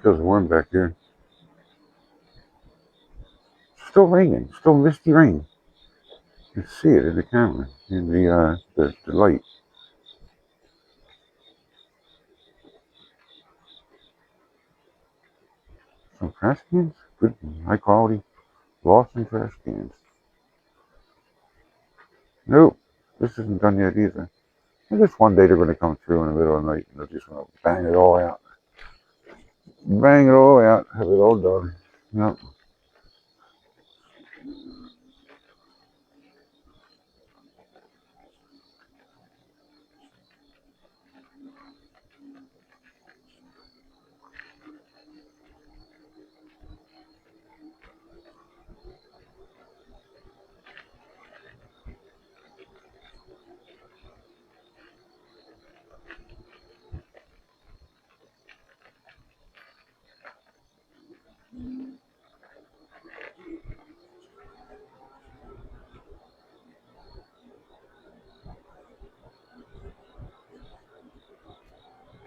Feels warm back here. Still raining. Still misty rain. You can see it in the camera. In the light. Some trash cans. Good, high quality. Lawson trash cans. Nope. This isn't done yet either. And just one day they're going to come through in the middle of the night and they're just going to bang it all out. Bang it all out. Have it all done. Yep.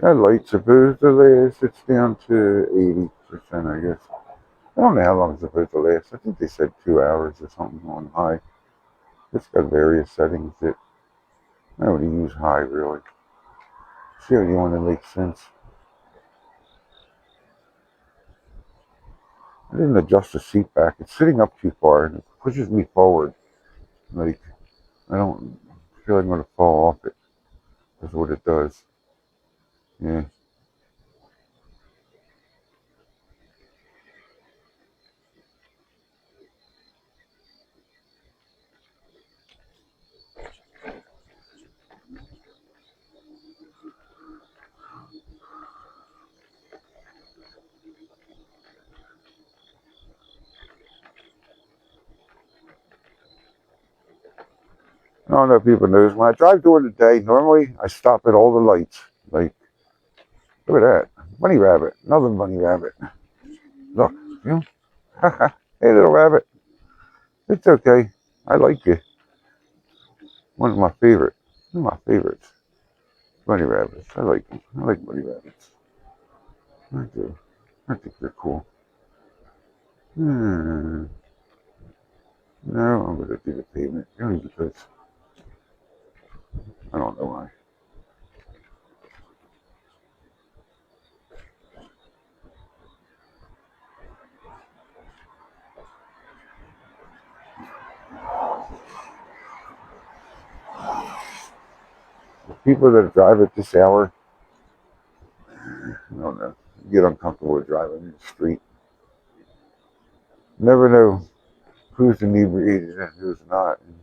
That light's supposed to last. It's down to 80%, I guess. I don't know how long it's supposed to last. I think they said 2 hours or something on high. It's got various settings that nobody use high really. See how you want to make sense. I didn't adjust the seat back. It's sitting up too far and it pushes me forward. Like I don't feel like I'm gonna fall off it. That's what it does. Yeah. I don't know if people notice. When I drive during the day, normally I stop at all the lights. Like, look at that. Bunny rabbit. Another bunny rabbit. Look. You know? Hey, little rabbit. It's okay. I like you. One of my favorite. One of my favorites. Bunny rabbits. I like them. I like bunny rabbits. I do. I think they're cool. No, I'm going to do the pavement. Only because I don't know why. People that drive at this hour, I don't know, get uncomfortable driving in the street. Never know who's inebriated and who's not. And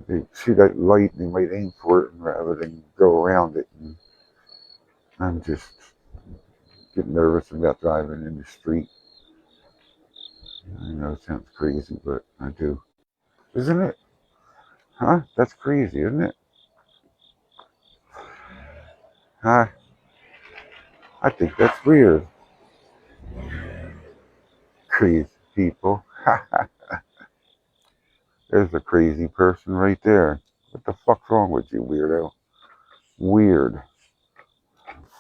they see that light and they might aim for it rather than go around it. And I'm just getting nervous about driving in the street. I know it sounds crazy, but I do. Isn't it? Huh? That's crazy, isn't it? Huh? I think that's weird. Crazy people. There's a crazy person right there. What the fuck's wrong with you, weirdo? Weird.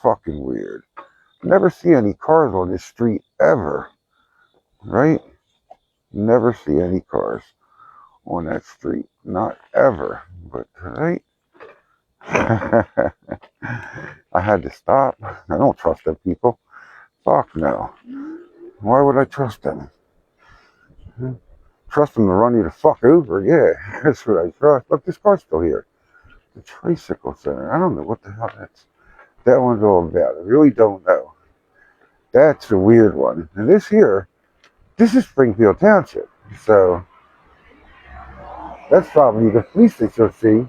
Fucking weird. Never see any cars on this street ever. Right? Never see any cars on that street. Not ever. But tonight, I had to stop. I don't trust them people. Fuck no. Why would I trust them? Trust them to run you the fuck over. Yeah, that's what I trust. Look, this car's still here. The Tricycle Center. I don't know what the hell that one's all about. I really don't know. That's a weird one. And this is Springfield Township. So that's probably the police that you'll see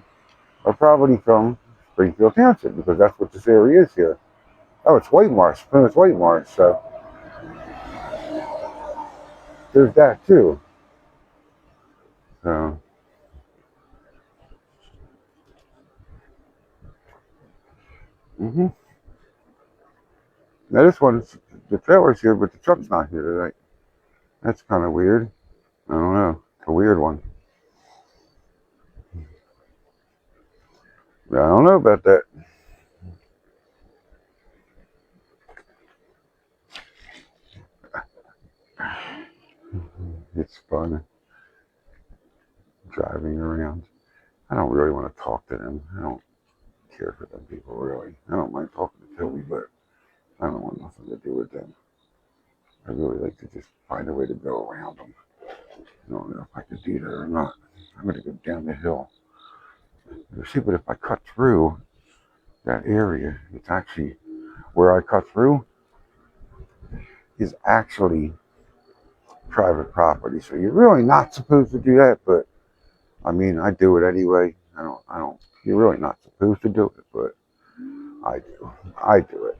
are probably from Springfield Township because that's what this area is here. Oh, it's White Marsh. It's White Marsh. So there's that too. So, hmm now this one's the trailer's here, but the truck's not here tonight. That's kind of weird. I don't know. It's a weird one. I don't know about that. It's fun driving around. I don't really want to talk to them. I don't care for them people really. I don't mind talking to Toby, but I don't want nothing to do with them. I really like to just find a way to go around them. I don't know if I can do that or not. I'm going to go down the hill. You see, but if I cut through that area, it's actually where I cut through is actually private property. So you're really not supposed to do that, but I mean, I do it anyway. I don't, you're really not supposed to do it, but I do. I do it.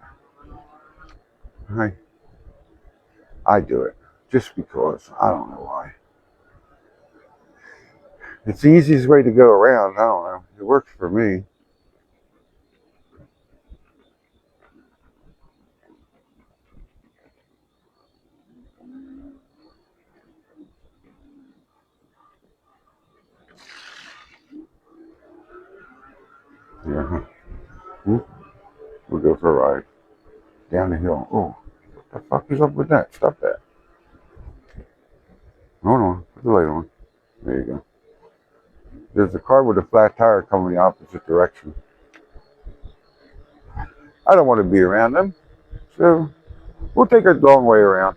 I, I do it just because. I don't know why. It's the easiest way to go around. I don't know. It works for me. Yeah. Hmm? We're for a ride down the hill. Oh, what the fuck is up with that? Stop that. Hold on. Put the light on. There you go. There's a car with a flat tire coming the opposite direction. I don't want to be around them, so we'll take a long way around.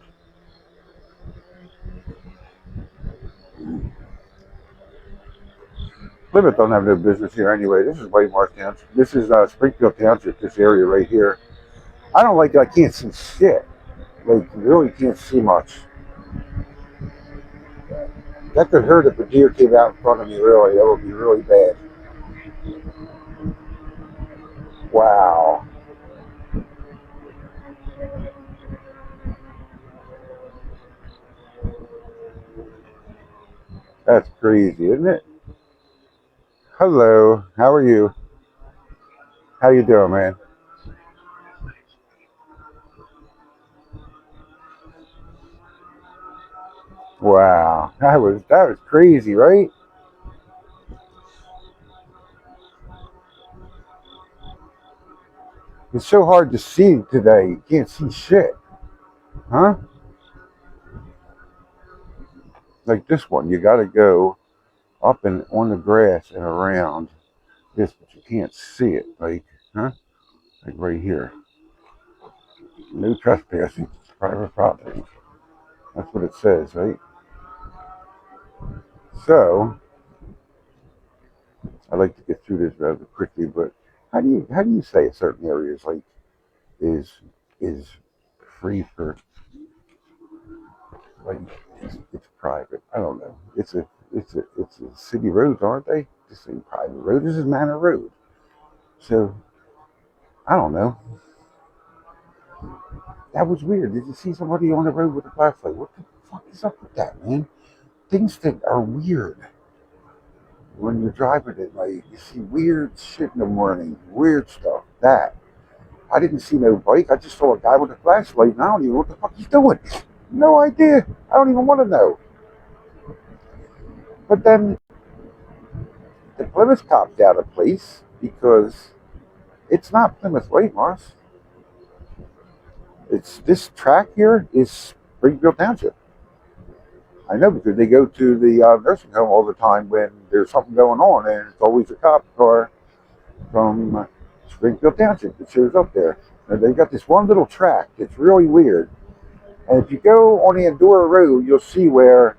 Plymouth don't have no business here anyway. This is Whitemarsh Township. This is Springfield Township, this area right here. I don't like that I can't see shit. Like, you really can't see much. That could hurt if a deer came out in front of me, really. That would be really bad. Wow. That's crazy, isn't it? Hello. How are you? How you doing, man? Wow. That was crazy, right? It's so hard to see today. You can't see shit. Huh? Like this one, you gotta go up and on the grass and around this, but you can't see it. Like, huh? Like right here. No trespassing. Private property. That's what it says, right? So, I like to get through this rather quickly, but how do you say a certain area is like is free for, like, it's private? I don't know. It's a city roads, aren't they? Just say private road. This is Manor Road. So I don't know. That was weird. Did you see somebody on the road with a flashlight? What the fuck is up with that, man? Things that are weird when you're driving at night. You see weird shit in the morning. Weird stuff. That. I didn't see no bike. I just saw a guy with a flashlight, and I don't even know what the fuck he's doing. No idea. I don't even want to know. But then the Plymouth copped out of place because it's not Plymouth Whitemarsh. It's this track here is Springfield Township. I know because they go to the nursing home all the time when there's something going on, and it's always a cop car from Springfield Township that shows up there. And they got this one little track that's really weird. And if you go on the Andorra Road, you'll see where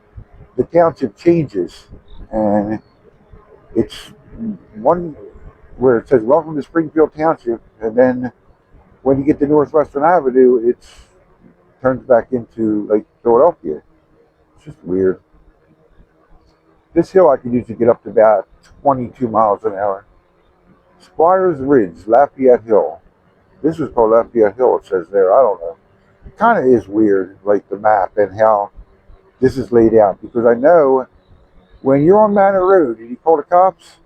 the township changes. And it's one where it says, "Welcome to Springfield Township." And then when you get to Northwestern Avenue, it turns back into like Philadelphia. It's just weird. This hill I can usually get up to about 22 miles an hour. Squires Ridge, Lafayette Hill. This is called Lafayette Hill, it says there. I don't know. It kind of is weird, like the map and how this is laid out. Because I know when you're on Manor Road and you call the cops,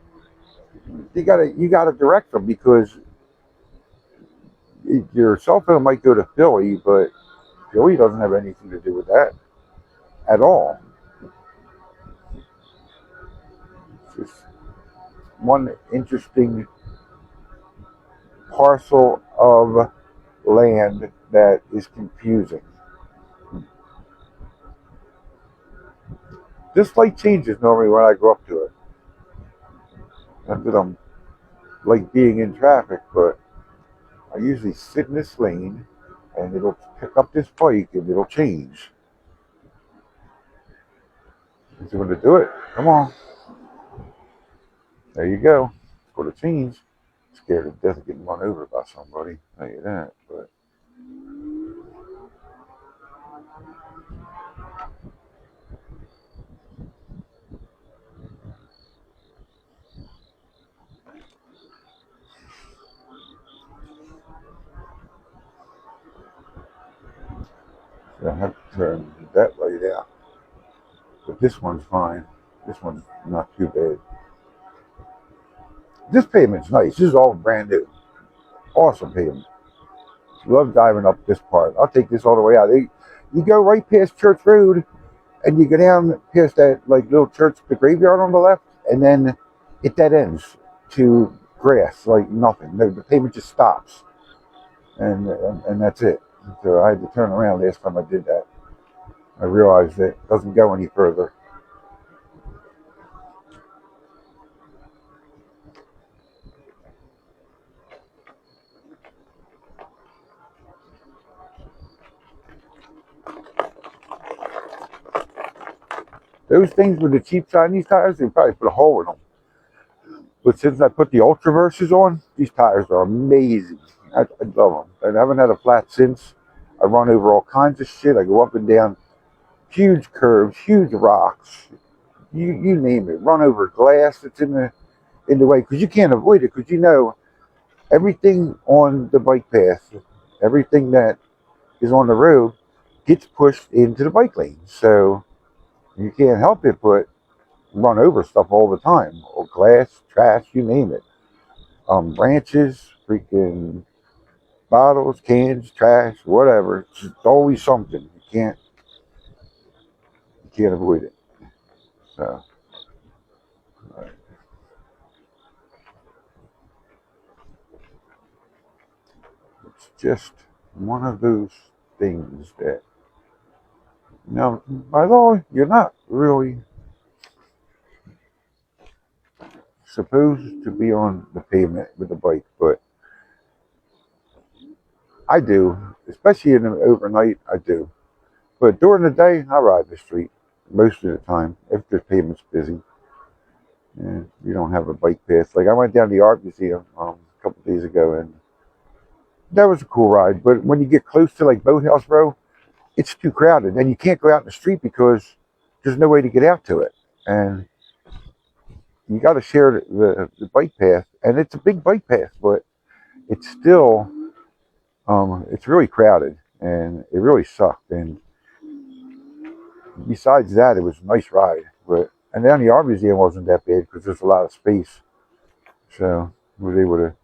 you gotta direct them, because your cell phone might go to Philly, but Philly doesn't have anything to do with that at all. It's just one interesting parcel of land that is confusing. This light changes normally when I go up to it. Not that I'm like being in traffic, but I usually sit in this lane and it'll pick up this bike and it'll change. Is it going to do it? Come on. There you go. It's going to change. Scared to death of getting run over by somebody. Tell you that. But I have to turn that light out. But this one's fine. This one's not too bad. This pavement's nice. This is all brand new. Awesome pavement. Love driving up this part. I'll take this all the way out. You go right past Church Road, and you go down past that like little church, the graveyard on the left, and then it dead ends to grass, like nothing. The pavement just stops. and that's it. So I had to turn around last time I did that. I realized that it doesn't go any further. Those things with the cheap Chinese tires, they probably put a hole in them. But since I put the Ultraverses on, these tires are amazing. I love them. I haven't had a flat since. I run over all kinds of shit. I go up and down huge curves, huge rocks. You name it. Run over glass that's in the way because you can't avoid it because you know everything on the bike path, everything that is on the road gets pushed into the bike lane. So you can't help it but run over stuff all the time. Or glass, trash, you name it. Branches, freaking bottles, cans, trash, whatever. It's always something. You can't avoid it. So it's just one of those things that by law you're not really supposed to be on the pavement with a bike, but I do, especially in the overnight. I do, but during the day, I ride the street most of the time if the pavement's busy and you don't have a bike path. Like I went down to the art museum a couple of days ago, and that was a cool ride. But when you get close to like Boathouse Row, it's too crowded, and you can't go out in the street because there's no way to get out to it, and you got to share the bike path, and it's a big bike path, but it's still it's really crowded, and it really sucked. And besides that, it was a nice ride. But and then the art museum wasn't that bad because there's a lot of space, so I was able to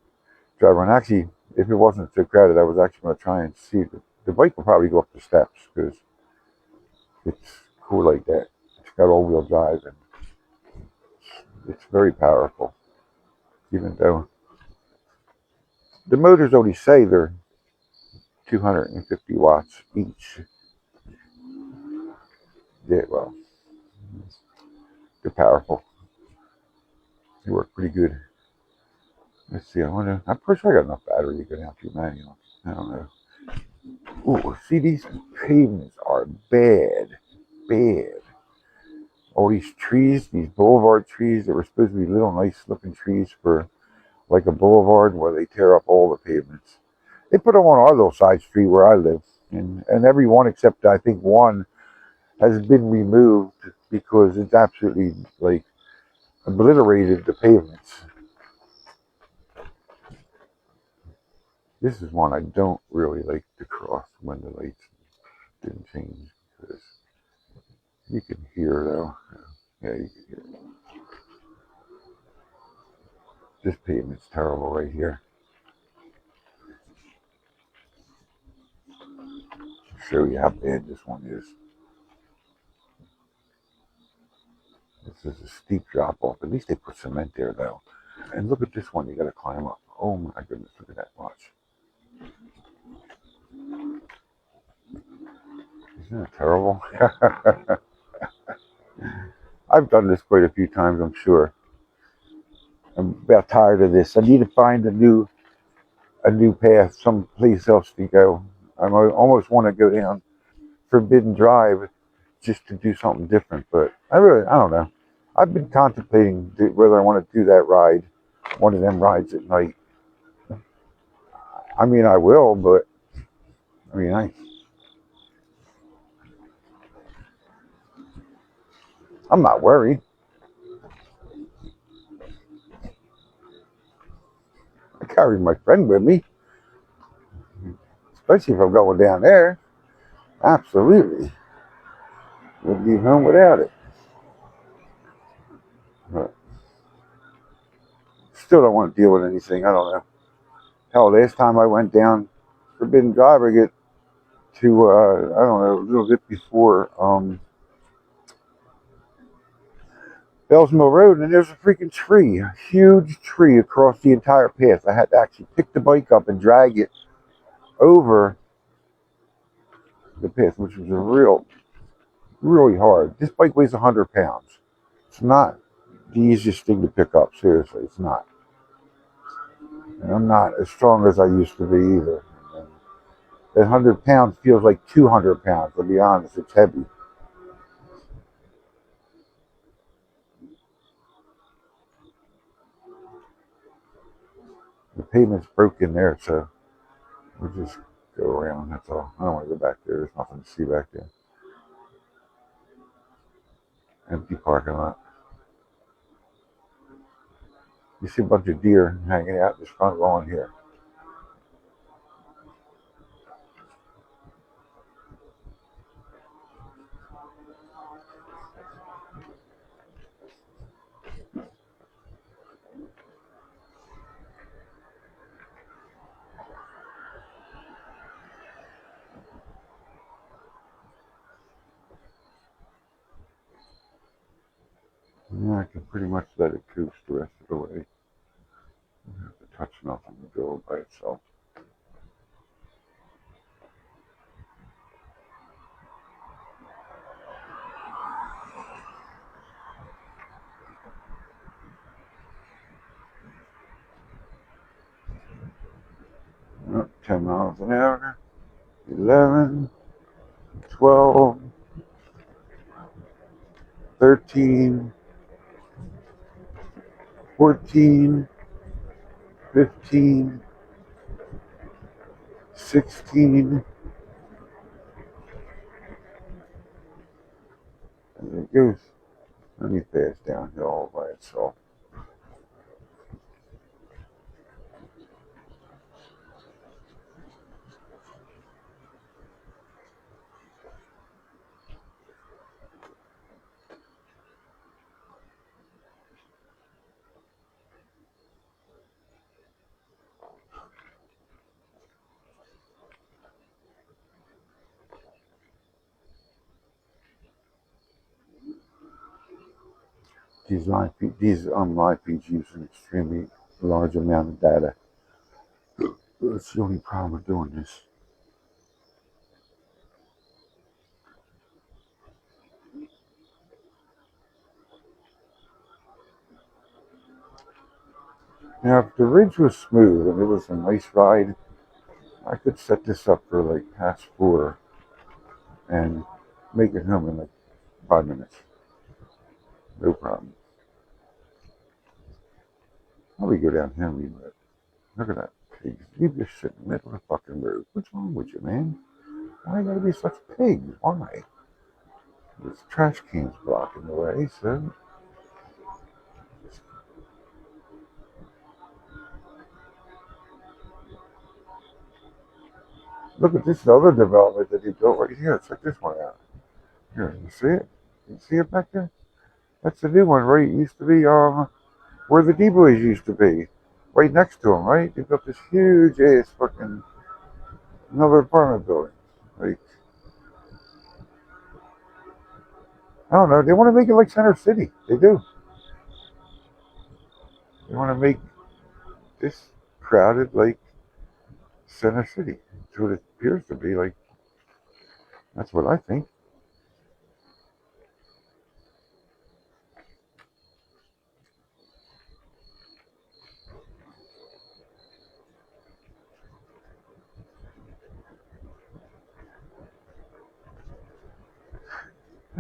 drive around. Actually, if it wasn't so crowded, I was actually going to try and see the bike will probably go up the steps because it's cool like that. It's got all-wheel drive and it's very powerful, even though the motors only say they're 250 watts each. Yeah, well, they're powerful. They work pretty good. Let's see. I'm pretty sure I got enough battery to get out to Manayunk. I don't know. Ooh, see, these pavements are bad, bad. All these trees, these boulevard trees that were supposed to be little nice looking trees for like a boulevard, where they tear up all the pavements. They put them on our little side street where I live, and every one except I think one has been removed because it's absolutely like obliterated the pavements. This is one I don't really like to cross when the lights didn't change because you can hear though. Yeah, you can hear. This pavement's terrible right here. I'll show you how bad this one is. This is a steep drop off. At least they put cement there though. And look at this one you gotta climb up. Oh my goodness, look at that. Watch. Isn't that terrible? I've done this quite a few times, I'm sure. I'm about tired of this. I need to find a new path, someplace else to go. Almost want to go down Forbidden Drive just to do something different, but I don't know. I've been contemplating whether I want to do that ride, one of them rides at night. I mean, I will, but I mean, I'm not worried. I carry my friend with me, especially if I'm going down there. Absolutely. Wouldn't leave home without it. But still don't want to deal with anything. I don't know. Hell, last time I went down Forbidden Drive, I get to, I don't know, a little bit before Bells Mill Road, and there's a freaking tree, a huge tree across the entire path. I had to actually pick the bike up and drag it over the path, which was really hard. This bike weighs 100 pounds. It's not the easiest thing to pick up. Seriously, it's not. And I'm not as strong as I used to be either. And that 100 pounds feels like 200 pounds, to be honest. It's heavy. The pavement's broken there, so we'll just go around. That's all. I don't want to go back there. There's nothing to see back there. Empty parking lot. You see a bunch of deer hanging out in this front lawn here. Yeah, I can pretty much let it coast the rest of the way. I don't have to touch nothing to go by itself. Oh, 10 miles an hour. 11, 12, 13, 14, 15, 16. And it goes really fast downhill all by itself. These live feeds use an extremely large amount of data. That's the only problem with doing this. Now, if the ridge was smooth and it was a nice ride, I could set this up for like past 4 and make it home in like 5 minutes. No problem. Probably go down Henry, but look at that pig. You just sit in the middle of the fucking road. What's wrong with you, man? Why you gotta be such pigs? Why? There's trash cans blocking the way, so. Look at this other development that he built right here. Check this one out. Here, you see it? You see it back there? That's the new one, right? It used to be where the D-Boys used to be. Right next to them, right? They built this huge ass fucking another apartment building. Like, I don't know. They want to make it like Center City. They do. They want to make this crowded like Center City. That's what it appears to be. Like, that's what I think.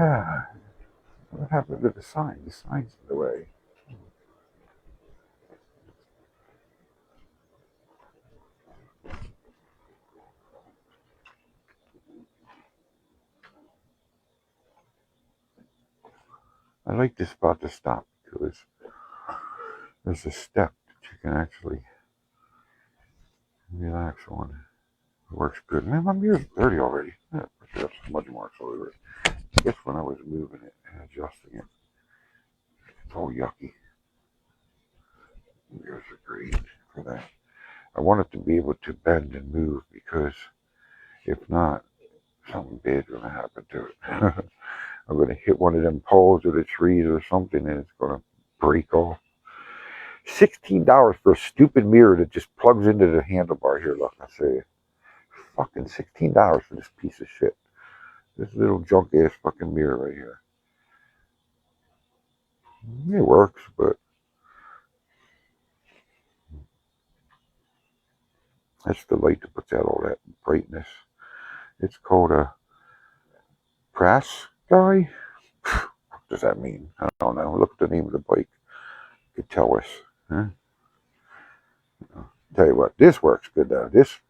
Ah, what happened to the sign? The sign's in the way. I like this spot to stop because there's a step that you can actually relax on. It works good. Man, my mirror's dirty already. Yeah, I got smudge marks all over it. I guess when I was moving it and adjusting it, it's all yucky. Mirrors are great for that. I want it to be able to bend and move because if not, something bad's going to happen to it. I'm going to hit one of them poles or the trees or something and it's going to break off. $16 for a stupid mirror that just plugs into the handlebar here. Look, I see it. Fucking $16 for this piece of shit. This little junk ass fucking mirror right here. It works, but that's the light that puts out all that brightness. It's called a Prass guy. What does that mean? I don't know. Look at the name of the bike. You could tell us. Huh? Tell you what, this works good though. This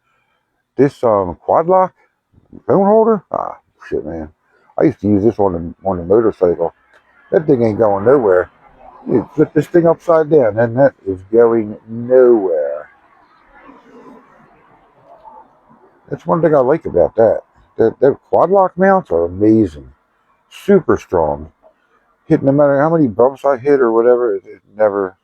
quad lock phone holder. Ah, shit, man. I used to use this on the motorcycle. That thing ain't going nowhere. You flip this thing upside down, and that is going nowhere. That's one thing I like about that. That quad lock mounts are amazing. Super strong. Hit no matter how many bumps I hit or whatever, it never,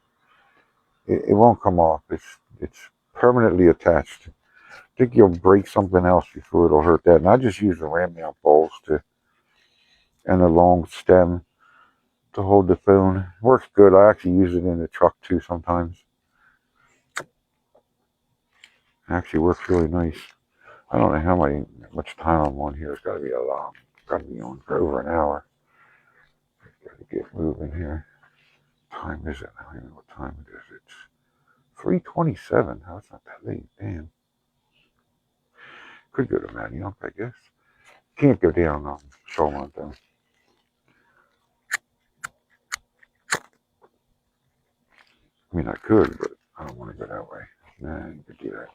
it won't come off. It's permanently attached. I think you'll break something else before it'll hurt that. And I just use the ram mount balls and a long stem to hold the phone. It works good. I actually use it in the truck too sometimes. It actually works really nice. I don't know how much time I'm on here. It's got to be a lot. It's got to be on for over an hour. Got to get moving here. What time is it? I don't even know what time it is. It's 3:27. How it's not that late. Damn. Could go to Manayunk, I guess. Can't go down on Showmont though. I mean, I could, but I don't want to go that way. Nah, you could do that.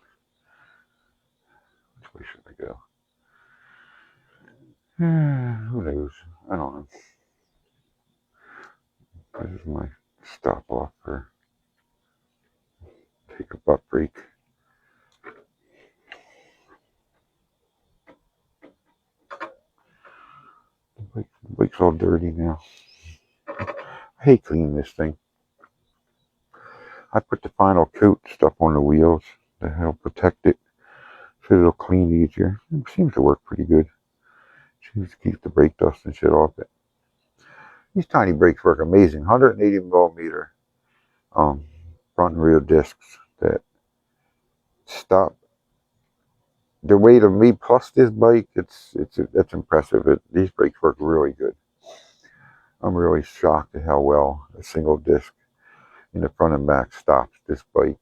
Which way should I go? Who knows? I don't know. This is my stop off for take a butt break. The bike's all dirty now. I hate cleaning this thing. I put the final coat stuff on the wheels to help protect it so it'll clean easier. It seems to work pretty good. Seems to keep the brake dust and shit off it. These tiny brakes work amazing. 180 millimeter front and rear discs that stop the weight of me plus this bike. That's impressive. These brakes work really good. I'm really shocked at how well a single disc in the front and back stops this bike.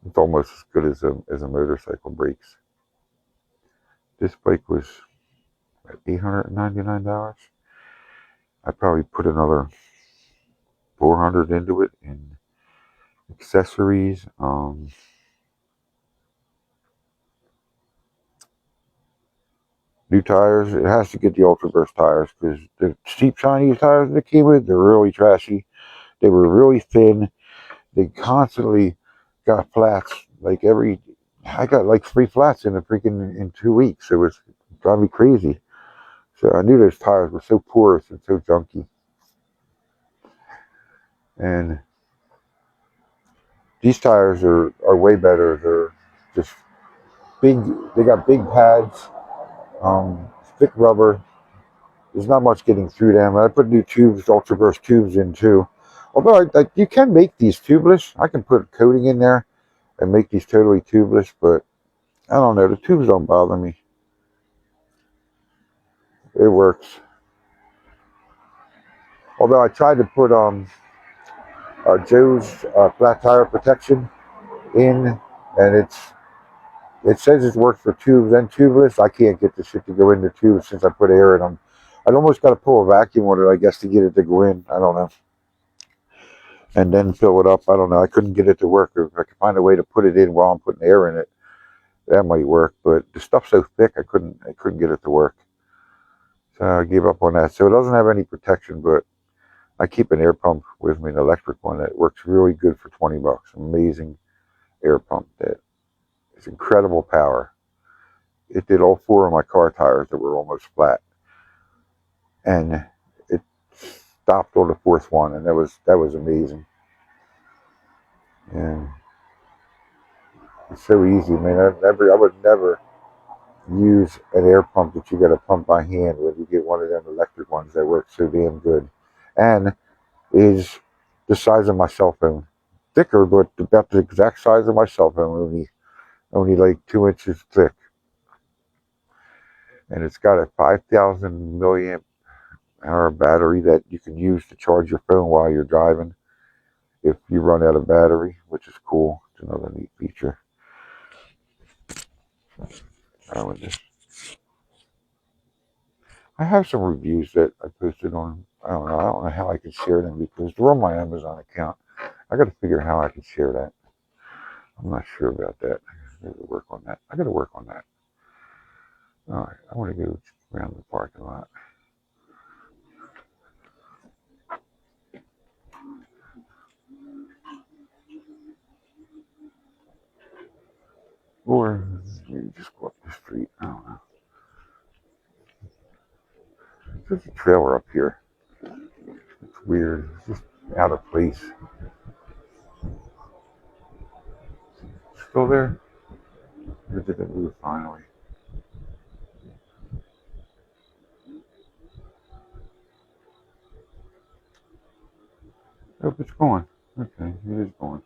It's almost as good as a motorcycle brakes. This bike was $899. I probably put another $400 into it in accessories. New tires. It has to get the Ultra Burst tires because the cheap Chinese tires that came with, they're really trashy. They were really thin. They constantly got flats. I got like 3 flats in 2 weeks. It was driving me crazy. So I knew those tires were so porous and so junky. And these tires are way better. They're just big. They got big pads, thick rubber. There's not much getting through them. I put new tubes, Ultra Burst tubes in too. Although you can make these tubeless. I can put coating in there and make these totally tubeless, but I don't know. The tubes don't bother me. It works. Although I tried to put Joe's flat tire protection in, and it says it works for tubes and tubeless. I can't get the shit to go in the tubes since I put air in them. I'd almost got to pull a vacuum on it, I guess, to get it to go in. I don't know. And then fill it up. I don't know. I couldn't get it to work. If I could find a way to put it in while I'm putting air in it, that might work. But the stuff's so thick, I couldn't get it to work. So I gave up on that. So it doesn't have any protection, but I keep an air pump with me, an electric one that works really good for $20. Amazing air pump that is incredible power. It did all 4 of my car tires that were almost flat, and it stopped on the 4th one, and that was amazing. And it's so easy, man. I would never use an air pump that you got to pump by hand when you get one of them electric ones that work so damn good, and is the size of my cell phone. Thicker, but about the exact size of my cell phone. only like 2 inches thick. And it's got a 5,000 milliamp hour battery that you can use to charge your phone while you're driving if you run out of battery, which is cool. It's another neat feature. I have some reviews that I posted on. I don't know how I can share them because they're on my Amazon account. I got to figure out how I can share that. I'm not sure about that. I got to work on that. All right, I want to go around the parking lot. Or maybe just go up the street. I don't know. There's a trailer up here. It's weird. It's just out of place. Still there? Or did it move finally? Oh, it's going. Okay, it is going.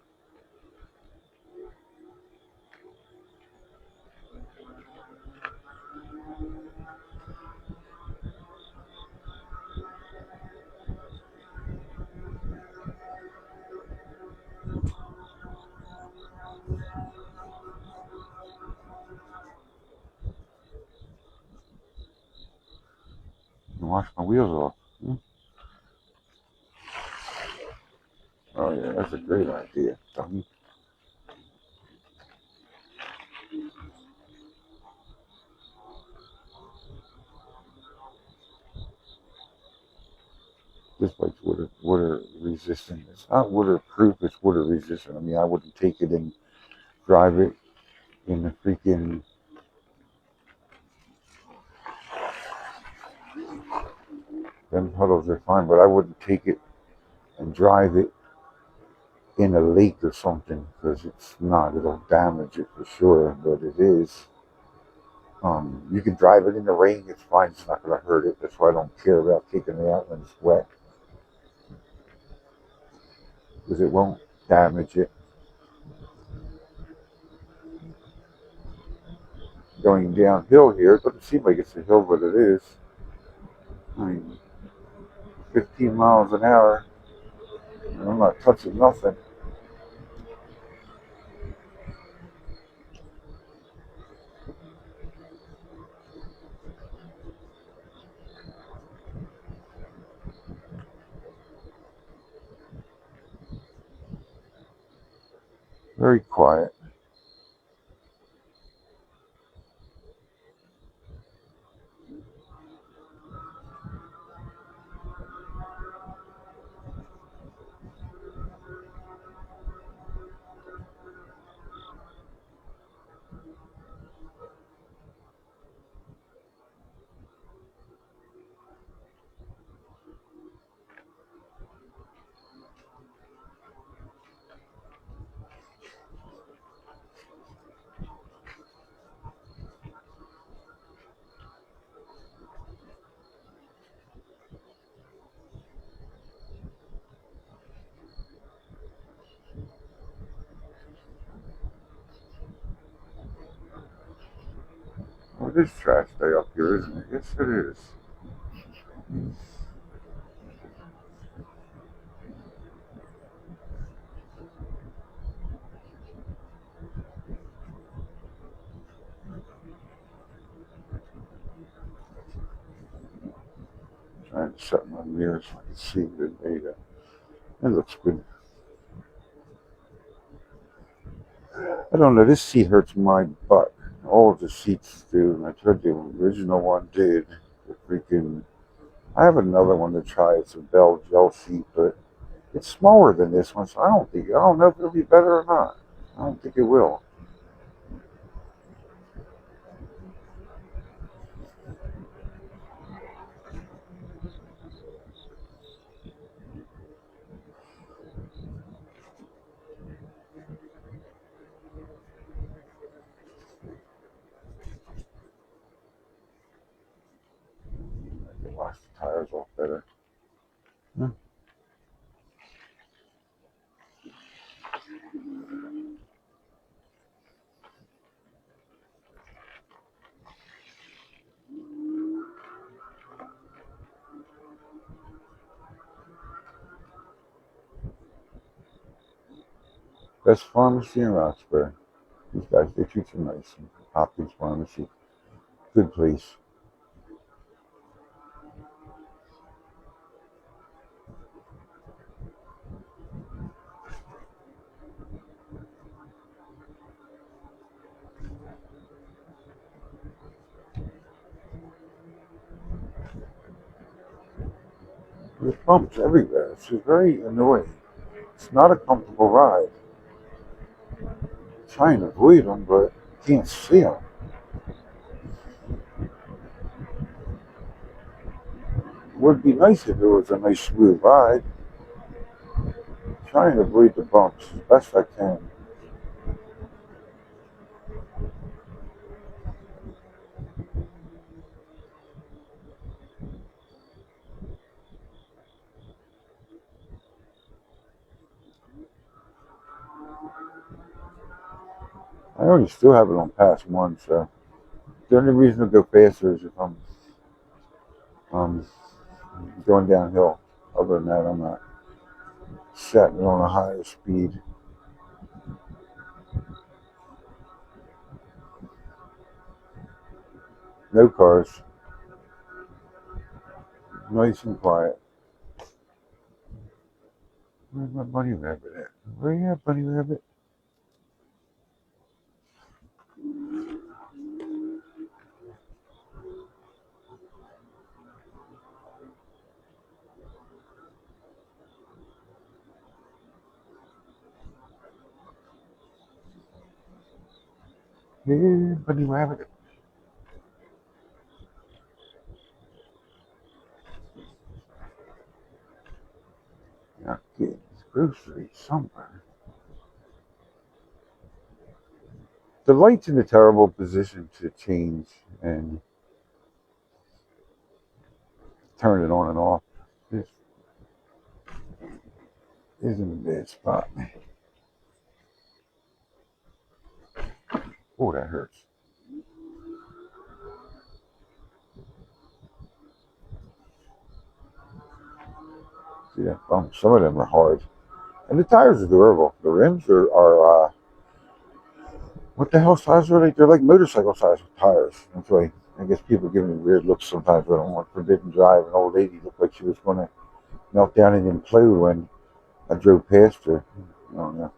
Wash my wheels off. Oh yeah, that's a great idea. This bike's water resistant. It's not waterproof, it's water resistant. I mean, I wouldn't take it and drive it in the freaking. Them puddles are fine, but I wouldn't take it and drive it in a lake or something because it's not. It'll damage it for sure, but it is. You can drive it in the rain, it's fine, it's not going to hurt it. That's why I don't care about taking it out when it's wet because it won't damage it. Going downhill here, it doesn't seem like it's a hill, but it is. I mean, 15 miles an hour, and I'm not touching nothing. Very quiet. Well, it is trash day up here, isn't it? Yes, it is. Trying to set my mirror so I can see the data. It looks good. I don't know. This seat hurts my butt. All of the seats do. And I told you the original one did. The freaking. I have another one to try. It's a Bell gel seat, but it's smaller than this one, so I don't think. I don't know if it'll be better or not. I don't think it will. I can wash the tires off better. Hmm. Best pharmacy in Roxborough. These guys, they treat you nice. Hopkins Pharmacy. Good place. There's bumps everywhere. It's just very annoying. It's not a comfortable ride. Trying to avoid them, but can't see them. Would be nice if it was a nice smooth ride. Trying to avoid the bumps as best I can. I only still have it on pass one, so the only reason to go faster is if I'm um, going downhill. Other than that, I'm not setting it on a higher speed. No cars. Nice and quiet. Where's my bunny rabbit at? Where you at, bunny rabbit? Here, bunny rabbit. Not getting his groceries somewhere. The light's in a terrible position to change and turn it on and off. This isn't a bad spot. Oh, that hurts. See that bump? Some of them are hard. And the tires are durable. The rims are what the hell size are they? They're like motorcycle size tires. That's why I guess people give me weird looks sometimes when I'm on Forbidden Drive. An old lady looked like she was going to melt down and implode when I drove past her. I don't know.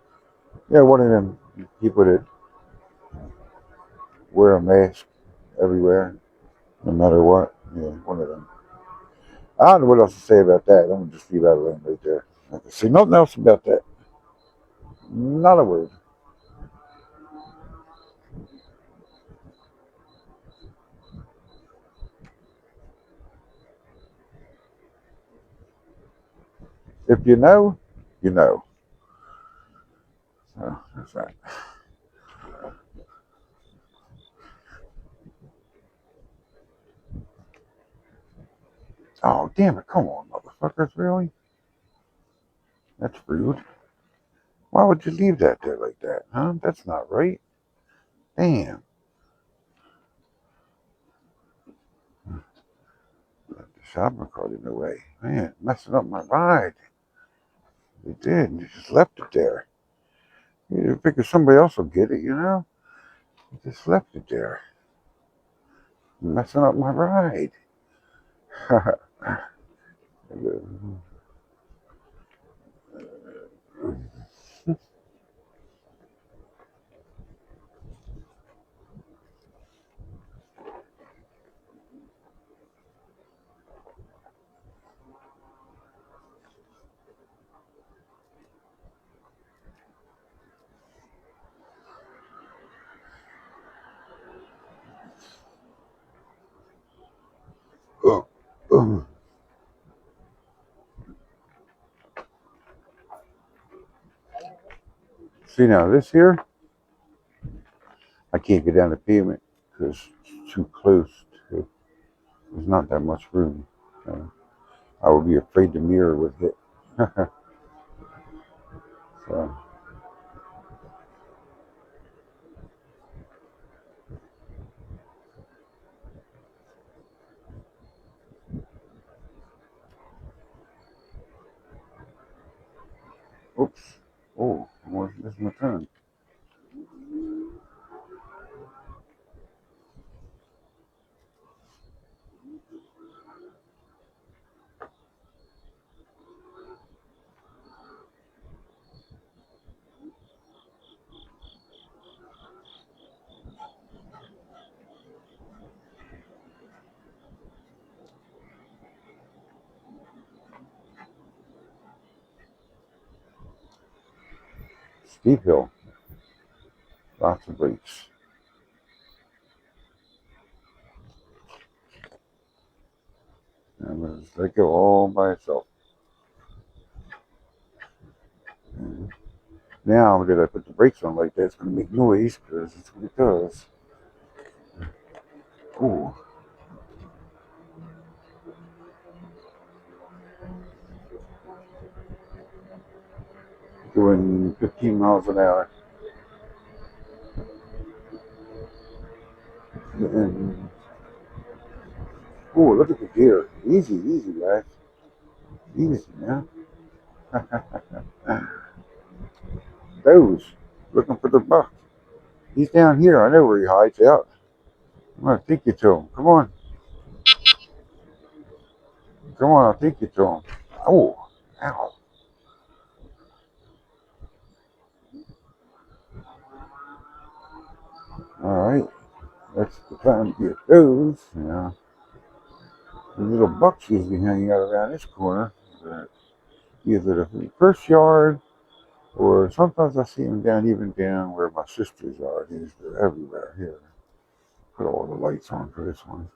Yeah, one of them people that wear a mask everywhere, no matter what. Yeah, one of them. I don't know what else to say about that. I'm going to just leave that alone right there. I can say nothing else about that. Not a word. If you know, you know. So, that's that. Oh, damn it. Come on, motherfuckers. Really? That's rude. Why would you leave that there like that, huh? That's not right. Damn. The shopping cart in the way. Man, messing up my ride. They did. They just left it there. You figure somebody else will get it, you know? They just left it there. Messing up my ride. See now, this here, I can't get down the pavement because it's too close to, there's not that much room. I would be afraid the mirror would hit. So, oops. Oh, what's This is my turn. Steep hill. Lots of brakes. I'm going to just let it go all by itself. And now that I put the brakes on like that, it's going to make noise because it's what it does. Ooh. Doing 15 miles an hour. And, ooh, look at the deer. Easy, easy, guys. Easy, man. Those. Looking for the buck. He's down here. I know where he hides out. I'm going to take you to him. Come on. Come on, I'll take you to him. Oh, ow. Alright. That's the time to get those. Yeah. The little bucks usually hanging out around this corner. Either the first yard or sometimes I see them even down where my sister's yard is. They're everywhere here. Put all the lights on for this one.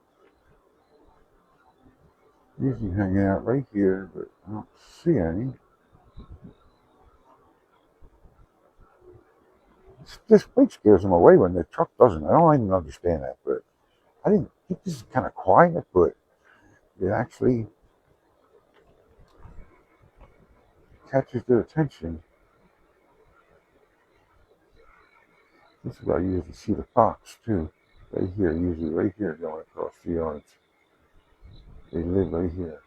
Usually hanging out right here, but I don't see any. This bike scares them away when the truck doesn't. I don't even understand that, but I didn't think this is kind of quiet, but it actually catches their attention. This is where I usually see the fox too. Right here, usually right here going across the yards. They live right here.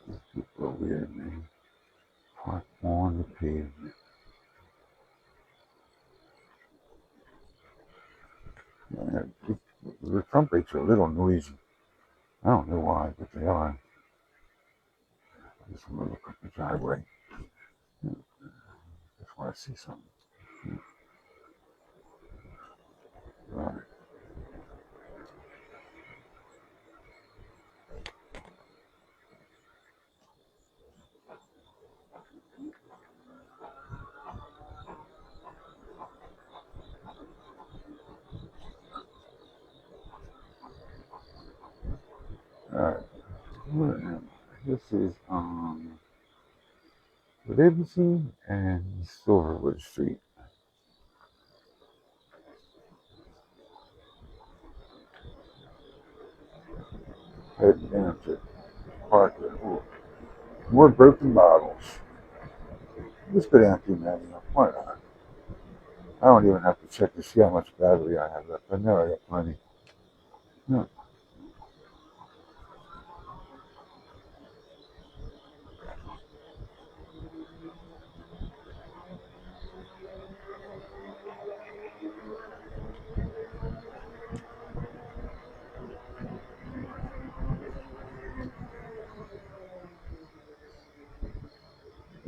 These people are weird, man. Park on the pavement. The front brakes are a little noisy. I don't know why, but they are. I just want to look up the driveway. Just want to see something. Right. Alright. Where am I? This is Liberty and Silverwood Street. Heading down to Parker. Ooh. More broken bottles. Let's go down to Manayunk. Why not? I don't even have to check to see how much battery I have left. I know I got plenty. No.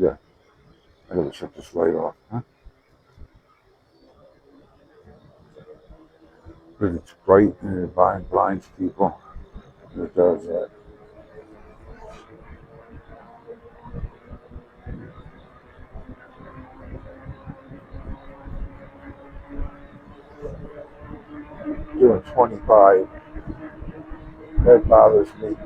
Yeah. I gotta shut this light off, huh? Because it's bright and it blinds people. It does that. Doing 25. That bothers me.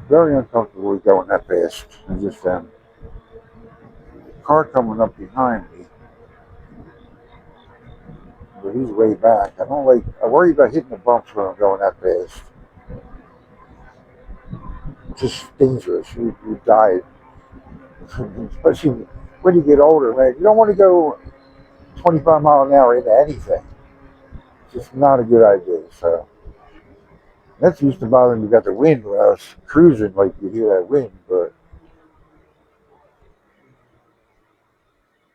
Very uncomfortable with going that fast. And just car coming up behind me. But he's way back. I worry about hitting the bumps when I'm going that fast. It's just dangerous. You die. Especially when you get older, man. You don't want to go 25 miles an hour into anything. just not a good idea. So that's used to bother me. Got the wind when I was cruising, like you hear that wind, but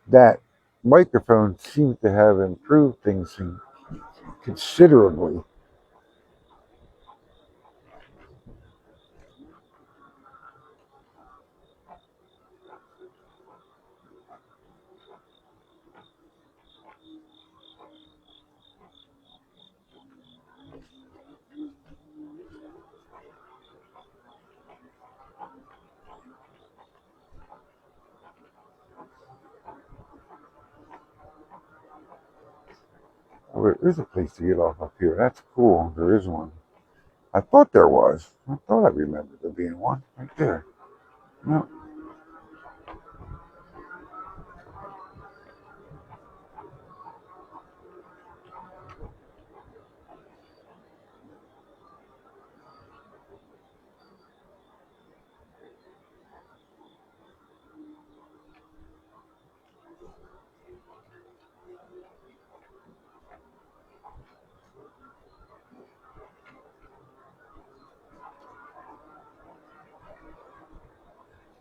that microphone seems to have improved things considerably. There is a place to get off up here. That's cool. There is one. I thought there was. I thought I remembered there being one right there. No.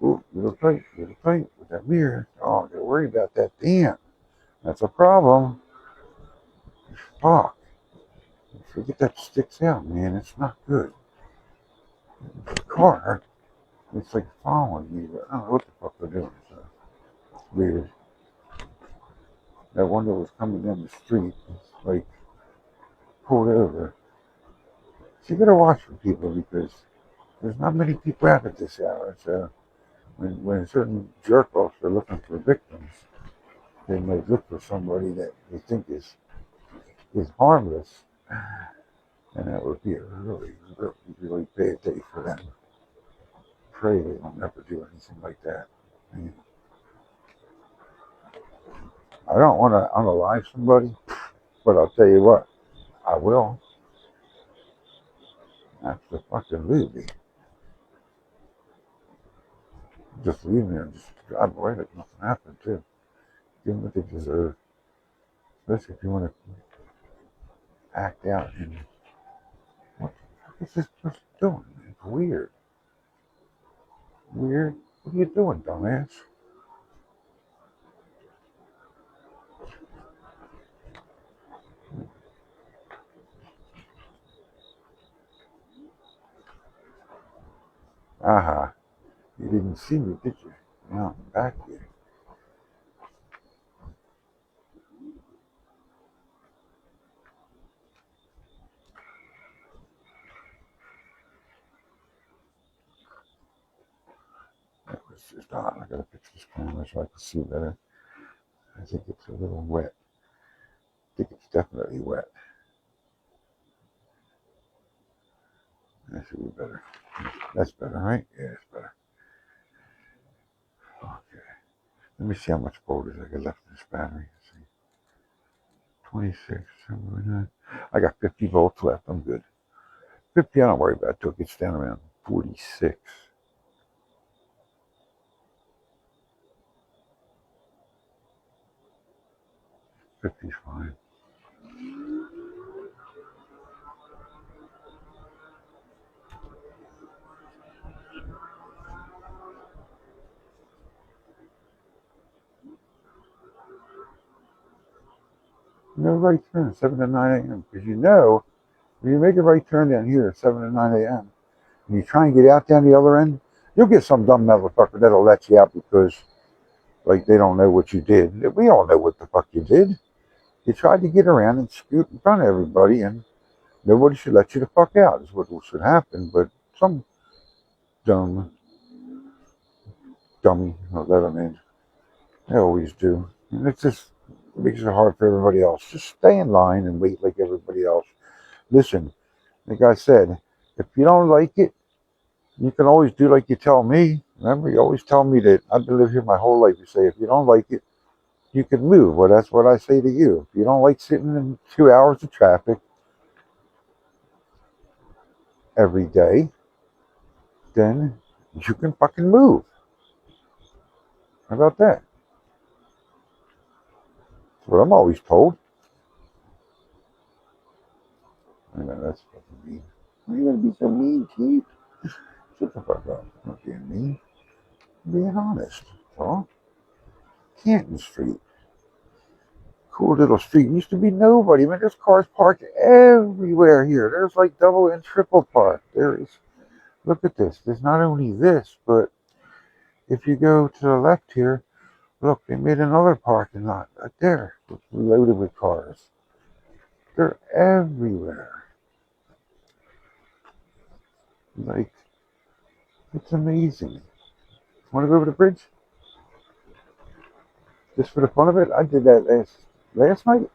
Ooh, little tight with that mirror. Oh, they're worried about that. Damn. That's a problem. Fuck. Forget that sticks out, man. It's not good. The car, it's like following me, but I don't know what the fuck they're doing. So weird. That one that was coming down the street, like pulled over. So you gotta watch for people because there's not many people out at this hour. So when certain jerk offs are looking for victims, they might look for somebody that they think is harmless, and that would be a really, really, really bad day for them. Pray they don't ever do anything like that. And I don't want to unalive somebody, but I'll tell you what, I will. Absolutely. Just leave me and just drive away like nothing happened too. Give them what they deserve. Especially if you want to act out and what the fuck is this person doing? It's weird. Weird. What are you doing, dumbass? Aha. You didn't see me, did you? Now I'm back here. That was just odd. I gotta fix this camera so I can see better. I think it's a little wet. I think it's definitely wet. That should be better. That's better, right? Yeah, it's better. Okay. Let me see how much voltage I got left in this battery. Let's see. 26, 79. I got 50 volts left. I'm good. 50, I don't worry about it till it gets down around 46. 50's fine. No right turn, 7 to 9 a.m. Because you know, when you make a right turn down here at 7 to 9 a.m., and you try and get out down the other end, you'll get some dumb motherfucker that'll let you out because, like, they don't know what you did. We all know what the fuck you did. You tried to get around and scoot in front of everybody, and nobody should let you the fuck out, is what should happen. But some dummy will let them in. They always do. And it just makes it hard for everybody else. Just stay in line and wait like everybody else. Listen, like I said, if you don't like it, you can always do like you tell me. Remember, you always tell me that I've been living here my whole life. You say, if you don't like it, you can move. Well, that's what I say to you. If you don't like sitting in 2 hours of traffic every day, then you can fucking move. How about that? That's what I'm always told. I know that's fucking mean. Why are you gonna be so mean, Keith? Shut the fuck up. I'm not being mean. I'm being honest. That's all. Canton Street. Cool little street. Used to be nobody. Man, there's cars parked everywhere here. There's like double and triple park. There is. Look at this. There's not only this, but if you go to the left here, look, they made another parking lot right there, loaded with cars. They're everywhere. Like, it's amazing. Want to go over the bridge? Just for the fun of it? I did that last night,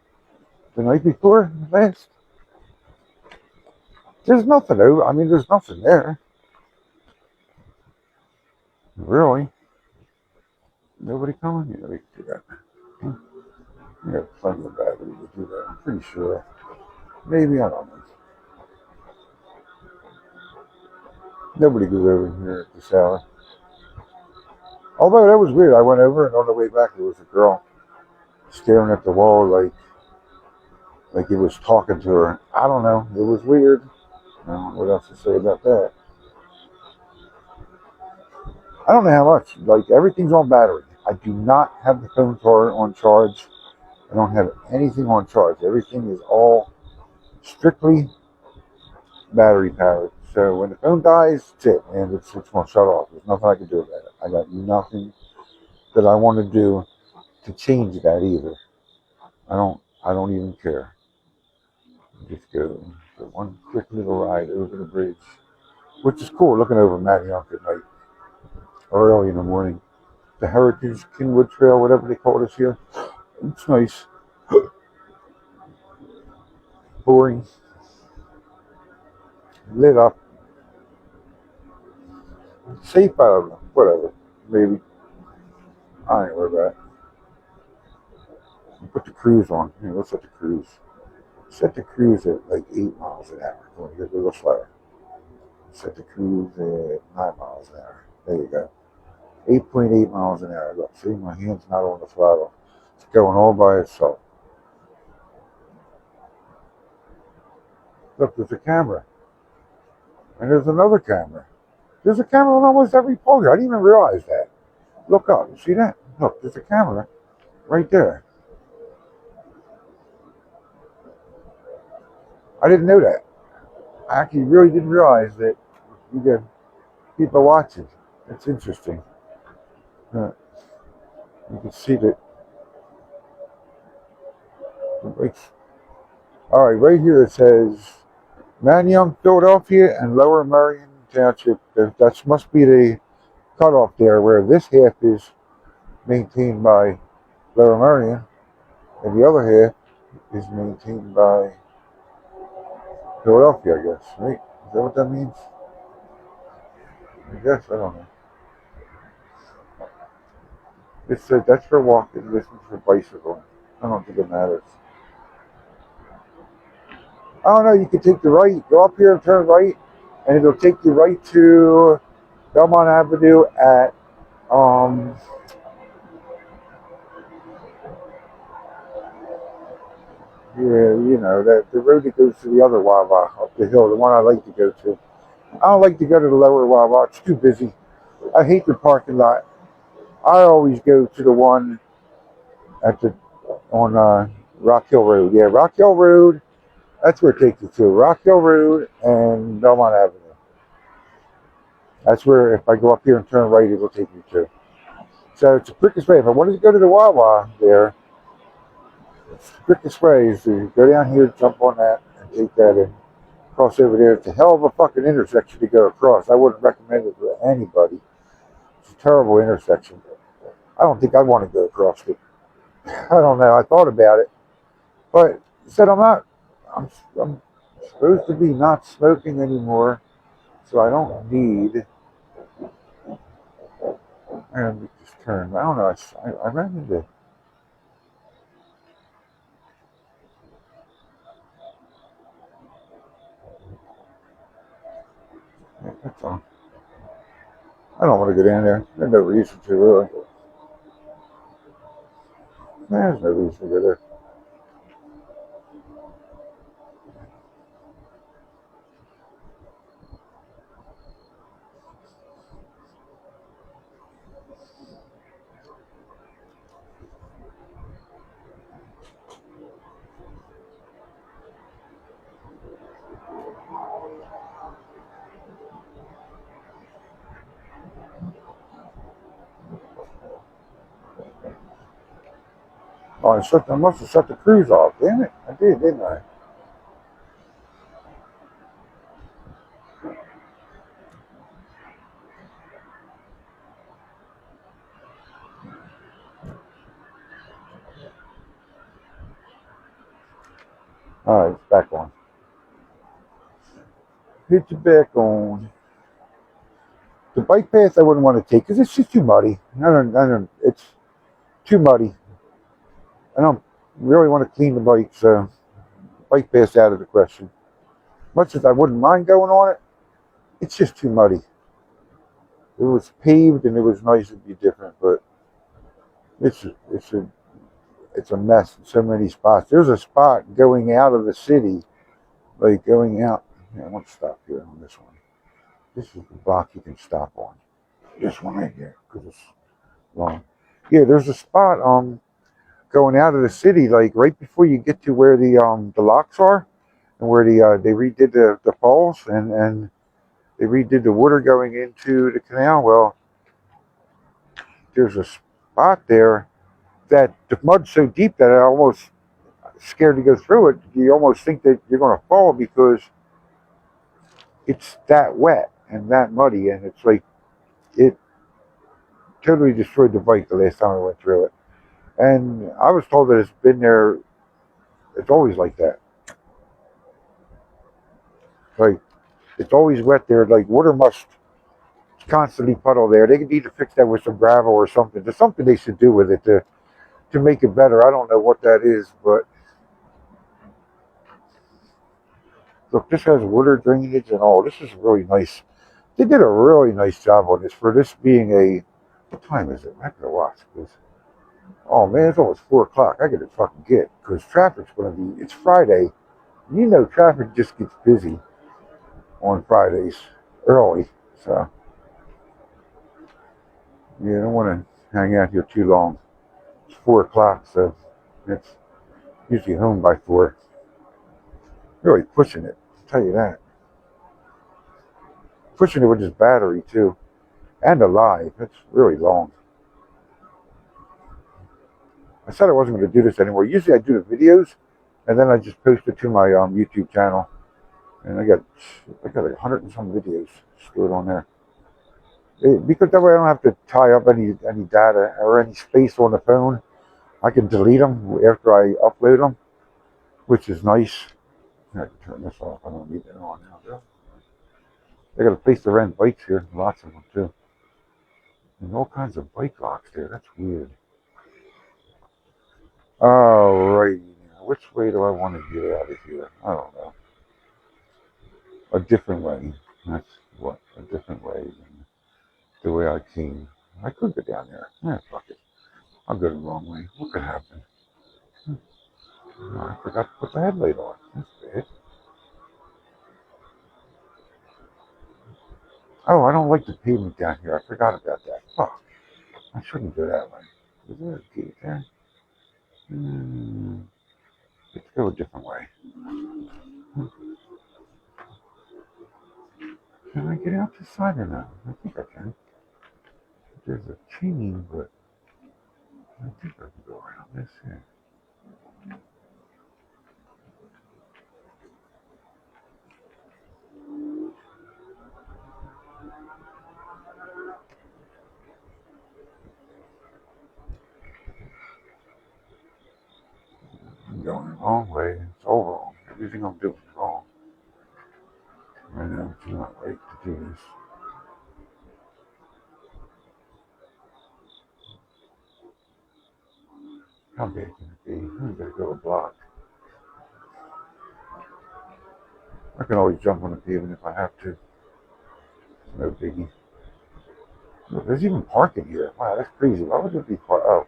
the night before, last. There's nothing over. I mean, there's nothing there. Really. Nobody coming? Yeah, we can do that. We got plenty of battery to do that. I'm pretty sure. Maybe, I don't know. Nobody goes over here at this hour. Although that was weird. I went over and on the way back there was a girl staring at the wall like he was talking to her. I don't know. It was weird. I don't know what else to say about that. I don't know how much. Like everything's on battery. I do not have the phone on charge. I don't have anything on charge. Everything is all strictly battery powered. So when the phone dies, it's it, and it's going to shut off. There's nothing I can do about it. I got nothing that I want to do to change that either. I don't even care. Just go for one quick little ride over the bridge, which is cool. Looking over Manayunk at night or early in the morning. The Heritage Kinwood Trail, whatever they call this here. It's nice. Boring. Lit up. Safe, I don't know. Whatever. Maybe. I ain't worried about it. Put the cruise on. Here, let's set the cruise. Set the cruise at like 8 miles an hour. Come on, get a little slower. Set the cruise at 9 miles an hour. There you go. 8.8 miles an hour. Look, see, my hand's not on the throttle. It's going all by itself. Look, there's a camera. And there's another camera. There's a camera on almost every pole here. I didn't even realize that. Look up. See that? Look, there's a camera right there. I didn't know that. I actually really didn't realize that you get people watching. It's interesting. You can see that. All right, right here it says Manayunk, Philadelphia, and Lower Merion Township. That must be the cutoff there, where this half is maintained by Lower Merion, and the other half is maintained by Philadelphia, I guess, right? Is that what that means? I guess, I don't know. It said that's for walking, this is for bicycling. I don't think it matters. I don't know, you can take the right, go up here and turn right, and it'll take you right to Belmont Avenue at, yeah, you know, the road that goes to the other Wawa up the hill, the one I like to go to. I don't like to go to the lower Wawa, it's too busy. I hate the parking lot. I always go to the one at the on Rock Hill Road. Yeah, Rock Hill Road. That's where it takes you to. Rock Hill Road and Belmont Avenue. That's where if I go up here and turn right, it will take me to. So it's the quickest way. If I wanted to go to the Wawa there, it's the quickest way is to go down here, jump on that, and take that and cross over there. It's a hell of a fucking intersection to go across. I wouldn't recommend it for anybody. It's a terrible intersection. I don't think I want to go across it. I don't know. I thought about it, but said I'm supposed to be not smoking anymore, so I don't need. And just turn. I don't know. I ran into. Yeah, that's all. I don't want to go down there. There's no reason to really. There's no reason to go there. Oh, I must have shut the cruise off. Damn it. I did, didn't I? Alright, it's back on. Hit your back on. The bike path I wouldn't want to take because it's just too muddy. It's too muddy. I don't really want to clean the bike, so bike path's out of the question. Much as I wouldn't mind going on it, it's just too muddy. If it was paved and it was nice, it'd be different, but it's it's a it's a mess in so many spots. There's a spot going out of the city, like going out. Yeah, I want to stop here on this one. This is the block you can stop on. This one right here, because it's long. Yeah, there's a spot going out of the city, like right before you get to where the locks are, and where they redid the falls and they redid the water going into the canal. Well, there's a spot there that the mud's so deep that I almost scared to go through it. You almost think that you're going to fall because it's that wet and that muddy, and it's like it totally destroyed the bike the last time I went through it. And I was told that it's been there. It's always like that. Like it's always wet there. Like water must constantly puddle there. They need to fix that with some gravel or something. There's something they should do with it to make it better. I don't know what that is, but look, this has water drainage and all. This is really nice. They did a really nice job on this for this being a. What time is it? I gotta watch because oh man, it's almost 4 o'clock. I gotta fucking get because traffic's gonna be. It's Friday. You know, traffic just gets busy on Fridays early. So yeah, I don't want to hang out here too long. It's 4 o'clock, so it's usually home by 4. Really pushing it. I'll tell you that. Pushing it with his battery too, and alive. It's really long. I said I wasn't going to do this anymore. Usually I do the videos, and then I just post it to my YouTube channel, and I got 100 and some videos stored on there. Because that way I don't have to tie up any data or any space on the phone. I can delete them after I upload them, which is nice. I can turn this off. I don't need that on now, though. They got a place to rent bikes here, lots of them too, and all kinds of bike locks there. That's weird. Alrighty, now which way do I want to get out of here? I don't know. A different way. That's what a different way than the way I came. I could go down there. Yeah, fuck it. I'll go the wrong way. What could happen? Oh, I forgot to put the headlight on. That's bad. Oh, I don't like the pavement down here. I forgot about that. Fuck. I shouldn't go that way. Is there a gate there? Let's go a different way. Can I get out this side or not? I think I can. There's a chain, but I think I can go around this here. I'm going the wrong way. It's all wrong. Everything I'm doing is wrong. Right now, it's not right to do this. How big can it be? I'm gonna go a block. I can always jump on the pavement if I have to. No biggie. Look, there's even parking here. Wow, that's crazy. Why would there be Oh,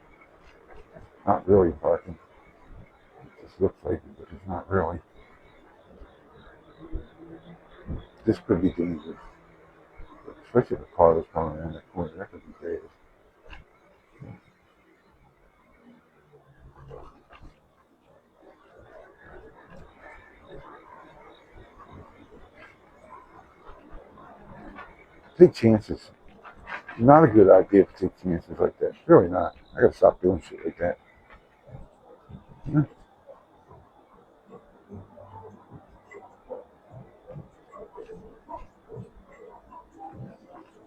not really parking. It just looks like it, but it's not really. This could be dangerous. Especially if a car was coming around the corner. That could be great. Take chances. Not a good idea to take chances like that. Really not. I gotta stop doing shit like that.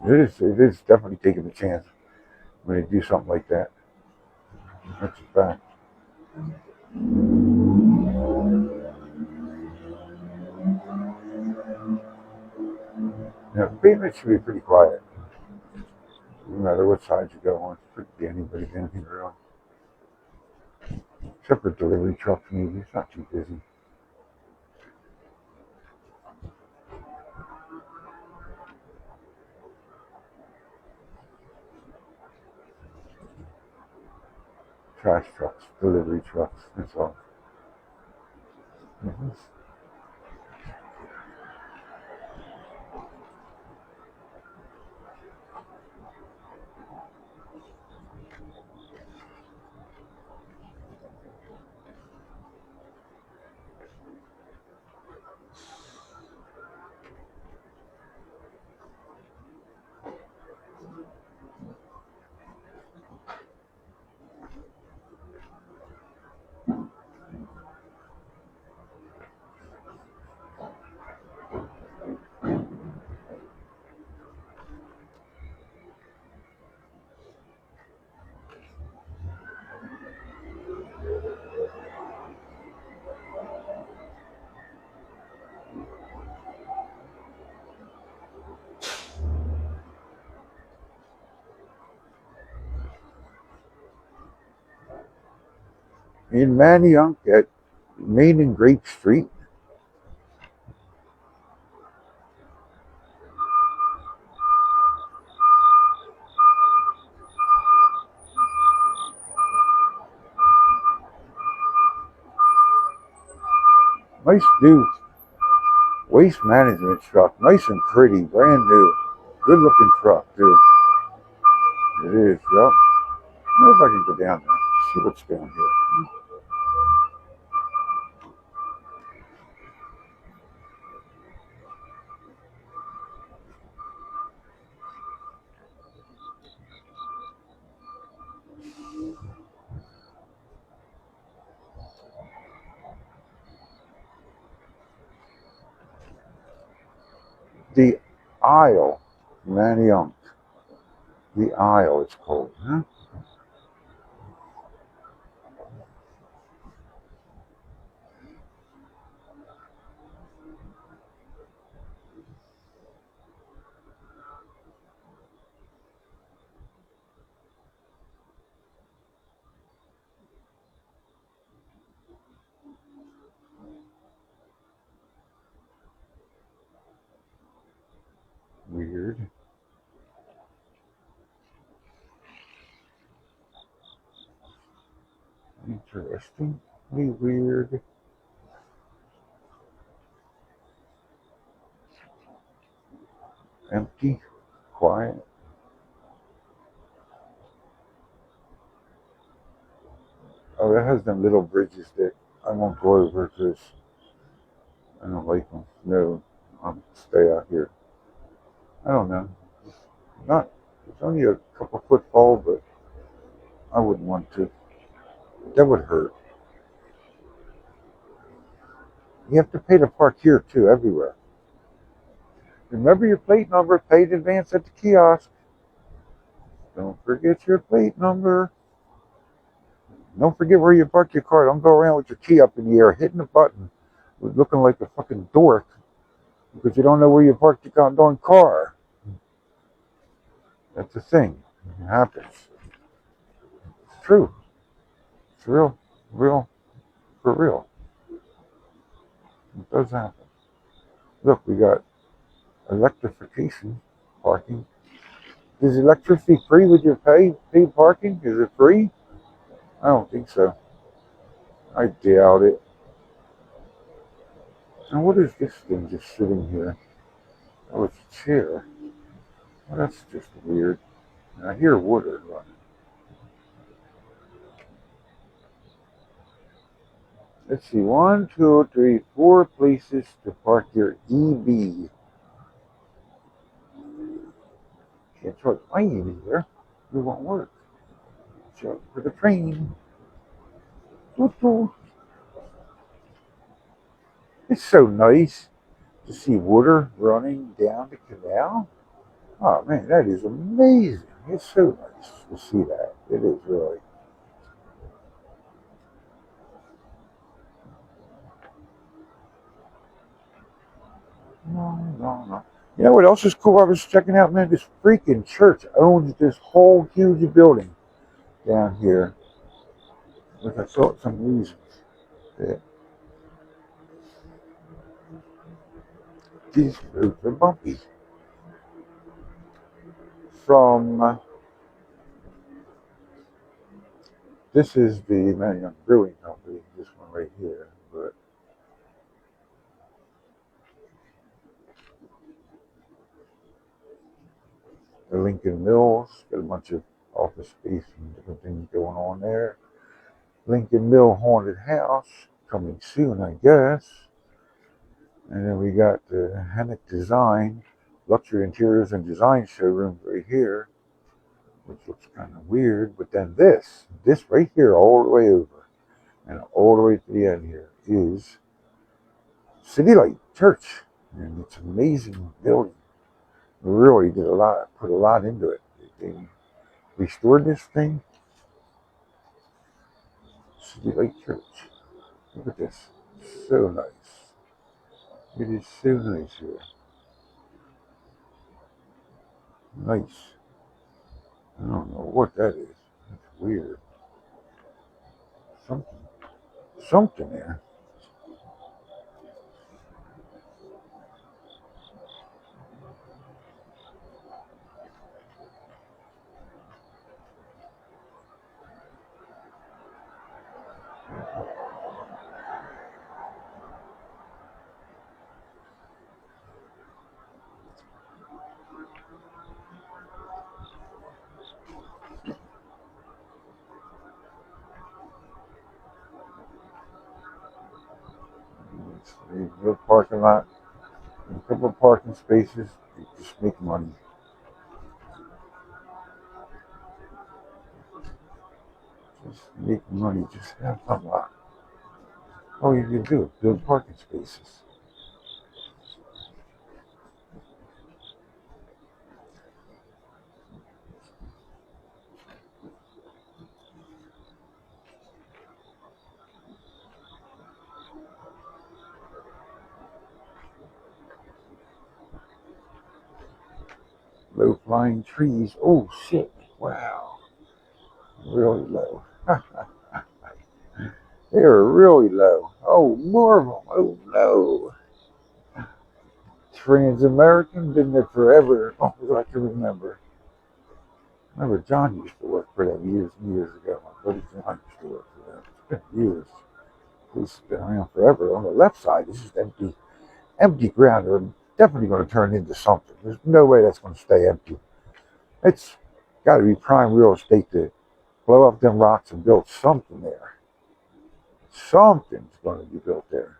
It is definitely taking a chance when they do something like that. That's a fact. Yeah, pavement should be pretty quiet, no matter what side you go on. Shouldn't be anybody down here really. Except for delivery trucks, maybe. It's not too busy. Trash trucks, delivery trucks, that's all. Mm-hmm. In Manayunk at Main and Grape Street, nice new waste management truck, nice and pretty, brand new, good looking truck too. It is, yep. I wonder if I can go down there, see what's down here. The Isle, Manayunk. The Isle, it's called, huh? Weird. Interesting. Weird. Empty. Quiet. Oh, that has them little bridges that I won't go over because I don't like them. No, I'll stay out here. I don't know. Not. It's only a couple foot fall, but I wouldn't want to. That would hurt. You have to pay to park here too, everywhere. Remember your plate number. Pay in advance at the kiosk. Don't forget your plate number. Don't forget where you park your car. Don't go around with your key up in the air, hitting the button, looking like a fucking dork because you don't know where you parked your goddamn car. That's the thing. It happens. It's true. It's real, real, for real. It does happen. Look, we got electrification parking. Is electricity free with your paid parking? Is it free? I don't think so. I doubt it. Now, what is this thing just sitting here? Oh, it's a chair. Well, that's just weird. And I hear water running. Let's see. 1, 2, 3, 4 places to park your EV. Can't charge my EV there. It won't work. Charge for the train. It's so nice to see water running down the canal. Oh man, that is amazing. It's so nice to see that. It is really. No, no, no. You know what else is cool? I was checking out, man. This freaking church owns this whole huge building down here, which I thought some reason. Yeah. These roads are bumpy. From this is the Manayunk Brewing Company. This one right here, but the Lincoln Mills got a bunch of office space and different things going on there. Lincoln Mill Haunted House coming soon, I guess. And then we got the Hammock Design Luxury Interiors and Design Showroom right here, which looks kind of weird. But then this right here, all the way over and all the way to the end here is City Light Church, and it's an amazing building. Really did put a lot into it. They restored this thing. City Light Church. Look at this. So nice. It is so nice here. Nice. I don't know what that is. It's weird. Something. Something there. It's a little parking lot. A couple of parking spaces. You just make money. Just make money. Just have a lot. All you can do is build parking spaces. Low flying trees. Oh shit. Wow. Really low. They are really low. Oh, more of them. Oh no. Trans-American, been there forever. Oh, I can remember. Remember John used to work for them years and years ago. My buddy John used to work for them. It's been years. It's been around forever. On the left side, this is empty ground. They're definitely going to turn into something. There's no way that's going to stay empty. It's got to be prime real estate to blow up them rocks and build something there. Something's going to be built there.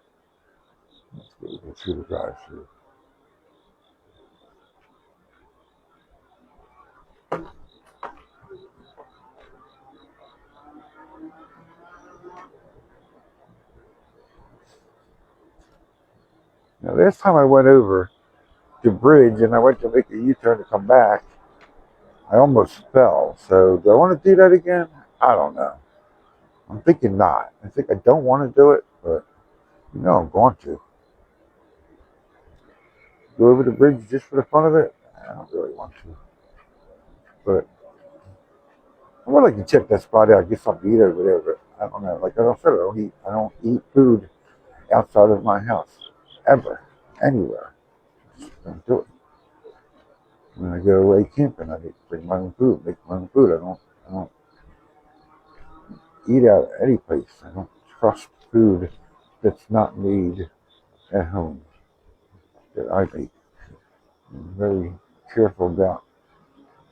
Let's go through the drive-through. Now, last time I went over the bridge and I went to make a U-turn to come back, I almost fell. So do I want to do that again? I don't know. I'm thinking not. I think I don't want to do it, but I'm going to. Go over the bridge just for the fun of it? I don't really want to. But I would like to check that spot out, get something to eat over there, but I don't know. Like I said, I don't eat food outside of my house. Ever. Anywhere. Just don't do it. When I go away camping, I bring my own food, make my own food. I don't eat out any place. I don't trust food that's not made at home that I make. I'm very careful about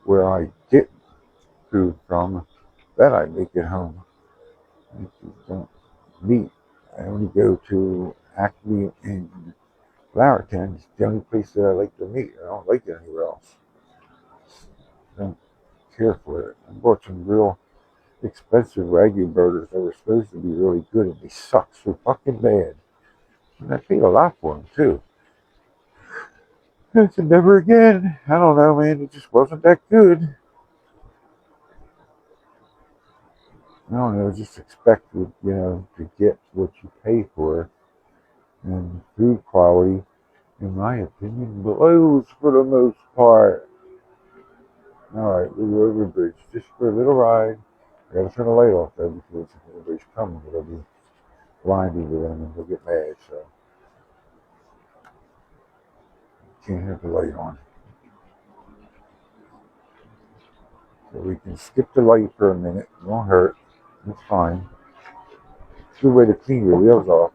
where I get food from that I make at home. I don't meat. I only go to Acme and Flowerton. It's the only place that I like to meet. I don't like it anywhere else. I don't care for it. I bought some real expensive Wagyu burgers that were supposed to be really good, and they suck so fucking bad. And I paid a lot for them too. I said never again. I don't know, man. It just wasn't that good. I don't know. Just expected, to get what you pay for, and food quality, in my opinion, blows for the most part. All right, we go over the bridge just for a little ride. I gotta turn the light off though because if anybody's coming, it'll be blinding to them and they'll get mad. So can't have the light on. So we can skip the light for a minute. It won't hurt. It's fine. It's a good way to clean your wheels off.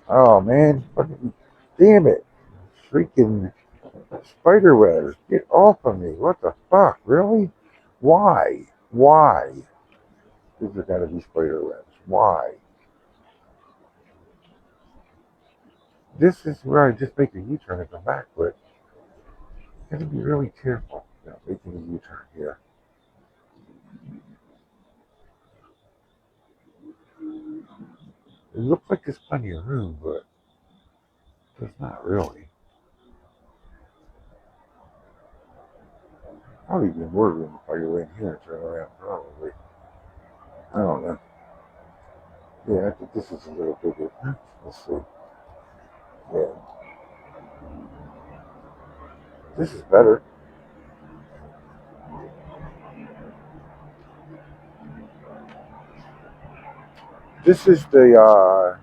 Oh man, fucking damn it! Freaking spider webs! Get off of me! What the fuck? Really? Why? Why? These are gotta be spider webs. Why? This is where I just make a U-turn and come back, but you gotta be really careful about making a U-turn here. It looks like there's plenty of room, but there's not really. Probably be more room if I go in here and turn around, probably. I don't know. Yeah, I think this is a little bigger. Let's see. Yeah, this is better. This is the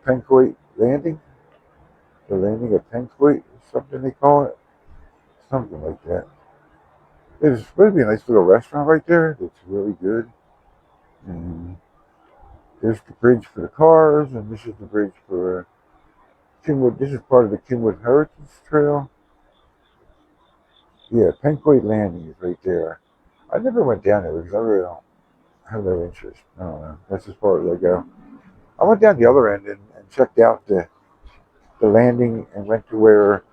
Pencoyd landing. The landing at Pencoyd, something they call it. Something like that. There's supposed to be a nice little restaurant right there that's really good. And there's the bridge for the cars, and this is the bridge for Kinwood. This is part of the Kinwood Heritage Trail. Yeah, Pencoyd Landing is right there. I never went down there because I really don't have no interest. I don't know. That's as far as I go. I went down the other end and checked out the landing and went to where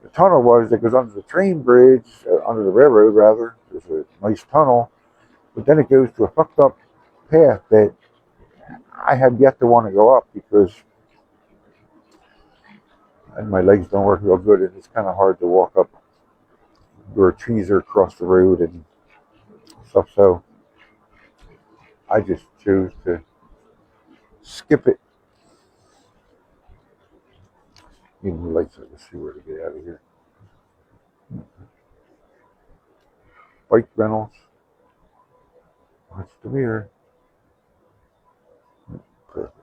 the tunnel was that goes under the train bridge, under the railroad rather. There's a nice tunnel, but then it goes to a fucked up path that I have yet to want to go up because and my legs don't work real good and it's kind of hard to walk up where trees are across the road and stuff. So I just chose to skip it. Need new lights so I can see where to get out of here. Bike rentals. Watch the mirror. Perfect.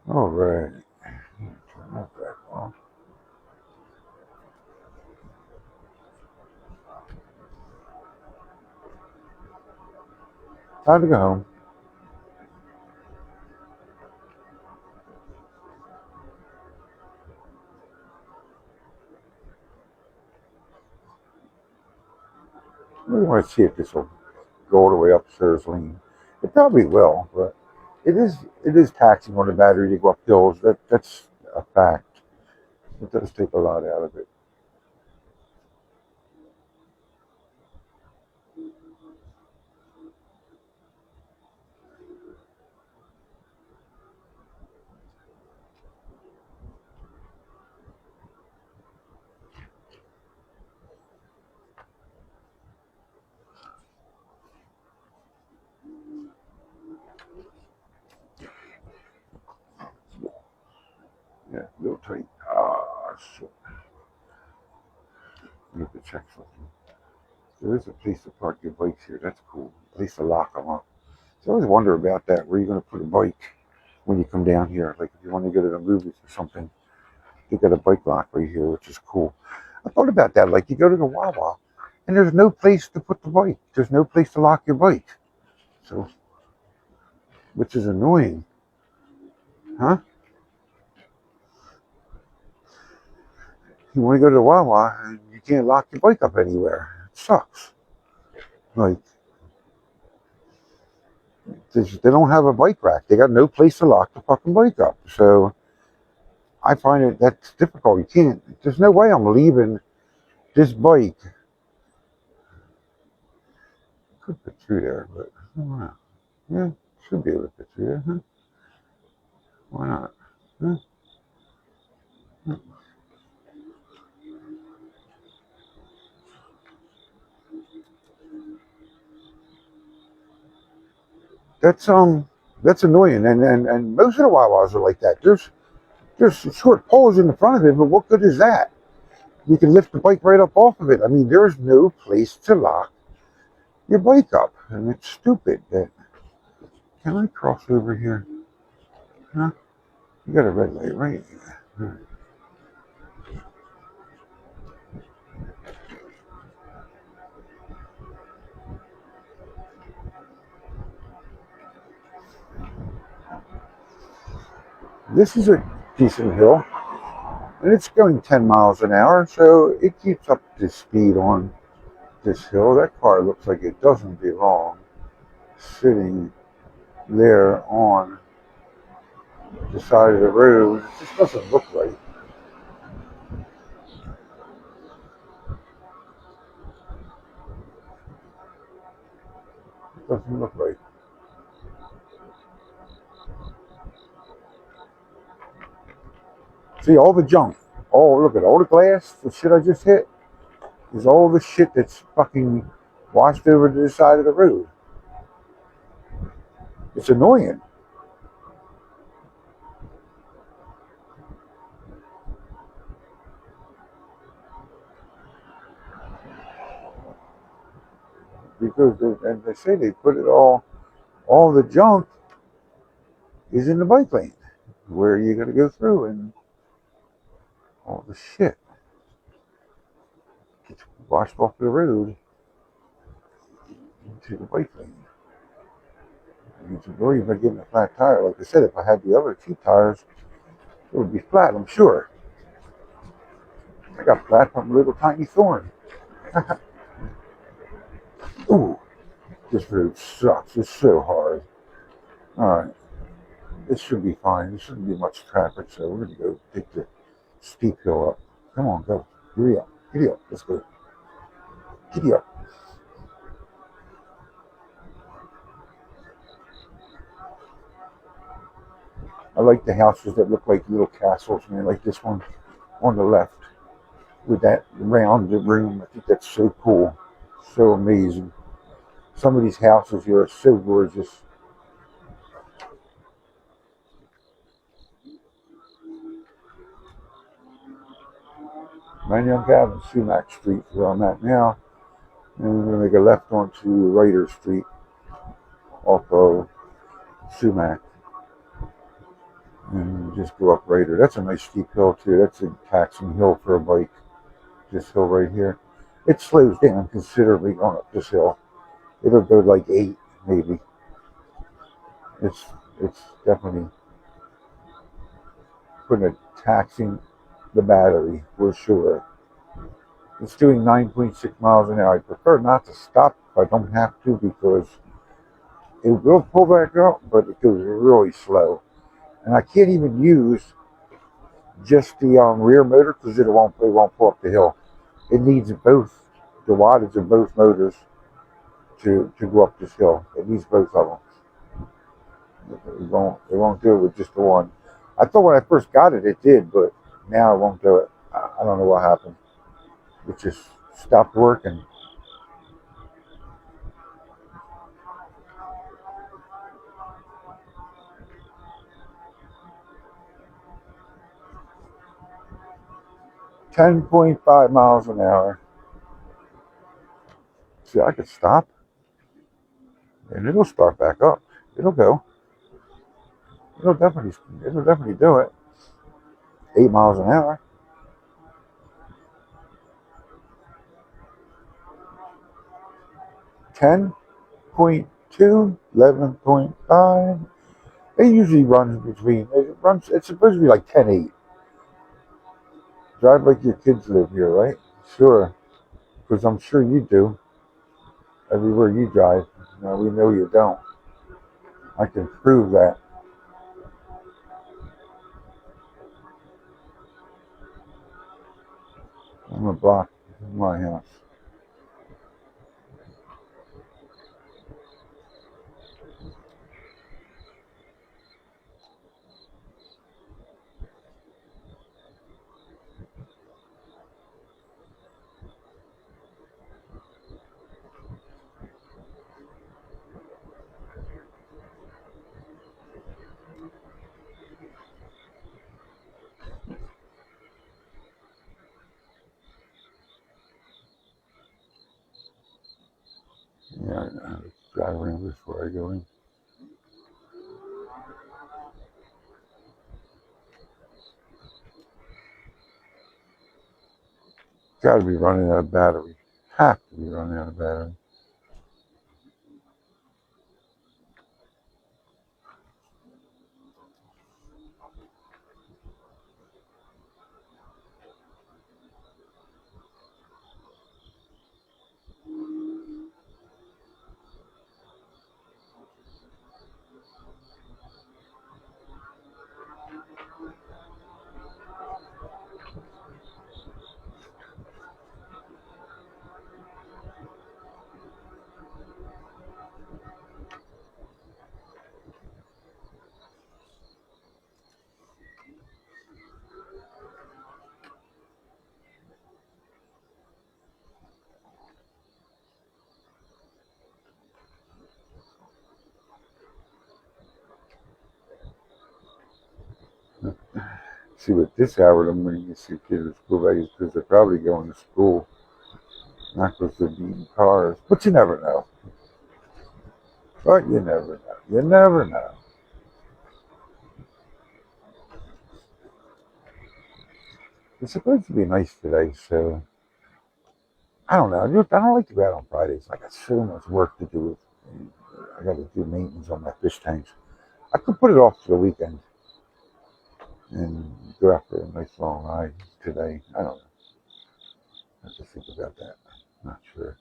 All right. Turn that back on. Time to go home. We want to see if this will go all the way up Sirs Lane. It probably will, but it is taxing on the battery to go up hills. That's a fact. It does take a lot out of it. Yeah, a little tight. Ah, shit. You have to check something. There is a place to park your bikes here. That's cool. A place to lock them up. So I always wonder about that. Where are you going to put a bike when you come down here? Like if you want to go to the movies or something, they got a bike lock right here, which is cool. I thought about that. Like you go to the Wawa, and there's no place to put the bike. There's no place to lock your bike. So, which is annoying, huh? You want to go to the Wawa, and you can't lock your bike up anywhere. It sucks. Like they don't have a bike rack. They got no place to lock the fucking bike up. So I find it that's difficult. You can't. There's no way I'm leaving This bike could fit through there, but I don't know. Yeah, should be able to fit through there, huh? Why not? Huh? That's that's annoying, and most of the Wawas are like that. There's some short poles in the front of it, but what good is that? You can lift the bike right up off of it. I mean, there's no place to lock your bike up, and it's stupid. That can I cross over here? Huh? You got a red light, right? This is a decent hill, and it's going 10 miles an hour, so it keeps up to speed on this hill. That car looks like it doesn't belong sitting there on the side of the road. It just doesn't look right. It doesn't look right. See, all the junk. Oh, look at all the glass, the shit I just hit, is all the shit that's fucking washed over to the side of the road. It's annoying. Because and they say they put it all the junk is in the bike lane where you're going to go through, and all the shit gets washed off the road into the bike lane. And it's annoying by getting a flat tire. Like I said, if I had the other two tires, it would be flat, I'm sure. I got flat from a little tiny thorn. Ooh, this road sucks. It's so hard. Alright, this should be fine. There shouldn't be much traffic, so we're going to go take the steep hill up. Come on, go. Giddy up. Giddy up. Let's go. Giddy up. I like the houses that look like little castles, man, like this one on the left with that rounded room. I think that's so cool. So amazing. Some of these houses here are so gorgeous. Manayunk Avenue, Sumac Street, where I'm at now. And we're going to make a left onto Ryder Street off of Sumac. And just go up Ryder. That's a nice steep hill, too. That's a taxing hill for a bike. This hill right here. It slows down considerably going up this hill. It'll go like 8, maybe. It's definitely putting a taxing the battery for sure. It's doing 9.6 miles an hour. I prefer not to stop if I don't have to because it will pull back up, but it goes really slow. And I can't even use just the rear motor because it won't pull up the hill. It needs both the wattage of both motors to go up this hill. It needs both of them. It won't do it with just the one. I thought when I first got it, it did, but now it won't do it. I don't know what happened. It just stopped working. $10.5 miles an hour. See, I could stop, and it'll start back up. It'll go. It'll definitely do it. 8 miles an hour. 10.2, 11.5. It usually runs between. It's supposed to be like 10.8. Drive like your kids live here, right? Sure, because I'm sure you do. Everywhere you drive. Now we know you don't. I can prove that. I'm gonna block my house. Yeah, I drive around before I go in. Got to be running out of battery. Have to be running out of battery. See, with this hour, I'm going to see kids at school bags because they're probably going to school, not because they're beating cars. But you never know. But you never know. You never know. It's supposed to be nice today, so I don't know. I don't like to go out on Fridays. I got so much work to do. I got to do maintenance on my fish tanks. I could put it off to the weekend and go out for a nice long ride today. I don't know. I have to think about that. Not sure.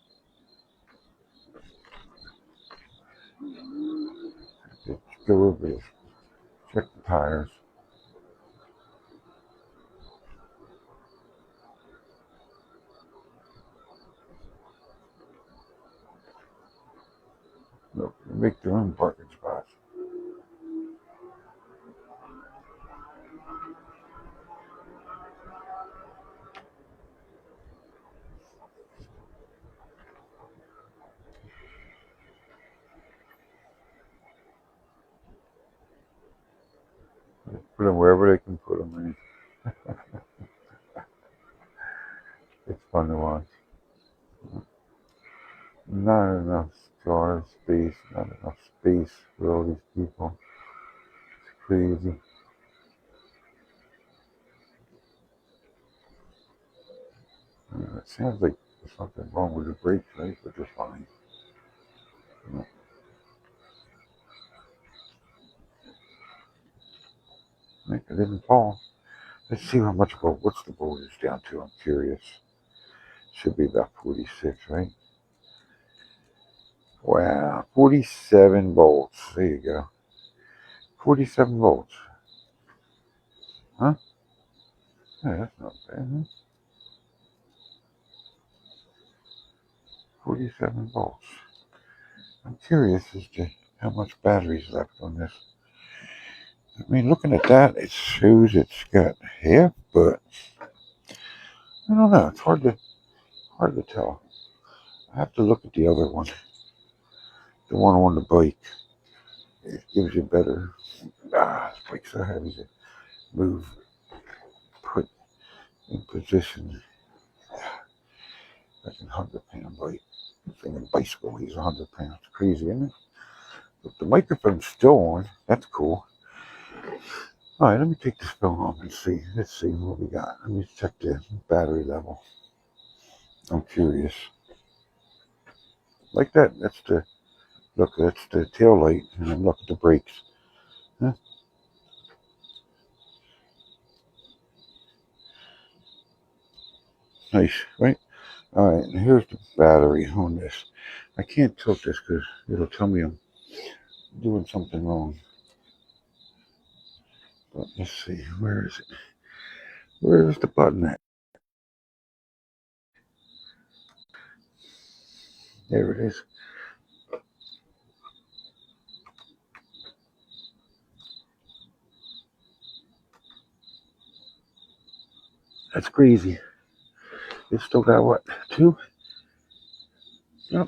Just go over this, check the tires. Look, make their own parking spots. Put them wherever they can put them in. It's fun to watch. Not enough car space, not enough space for all these people. It's crazy. It sounds like there's something wrong with the brakes, right? But they're fine. It didn't fall. Let's see how much what's the voltage down to? I'm curious. Should be about 46, right? Wow, 47 volts. There you go. 47 volts. Huh? Yeah, that's not bad, huh? 47 volts. I'm curious as to how much battery's left on this. I mean, looking at that, it shows it's got half, but I don't know. It's hard to tell. I have to look at the other one, the one on the bike. It gives you better. This bike's so heavy to move, put in position. Like a 100-pound bike. Thing a bicycle weighs 100 pounds. Crazy, isn't it? But the microphone's still on. That's cool. All right, let me take this phone off and see. Let's see what we got. Let me check the battery level. I'm curious. Like that. That's the look. That's the tail light, and then look at the brakes. Huh? Nice, right? All right, and here's the battery on this. I can't tilt this because it'll tell me I'm doing something wrong. But let's see. Where is it? Where is the button at? There it is. That's crazy. It's still got what? 2? Yep.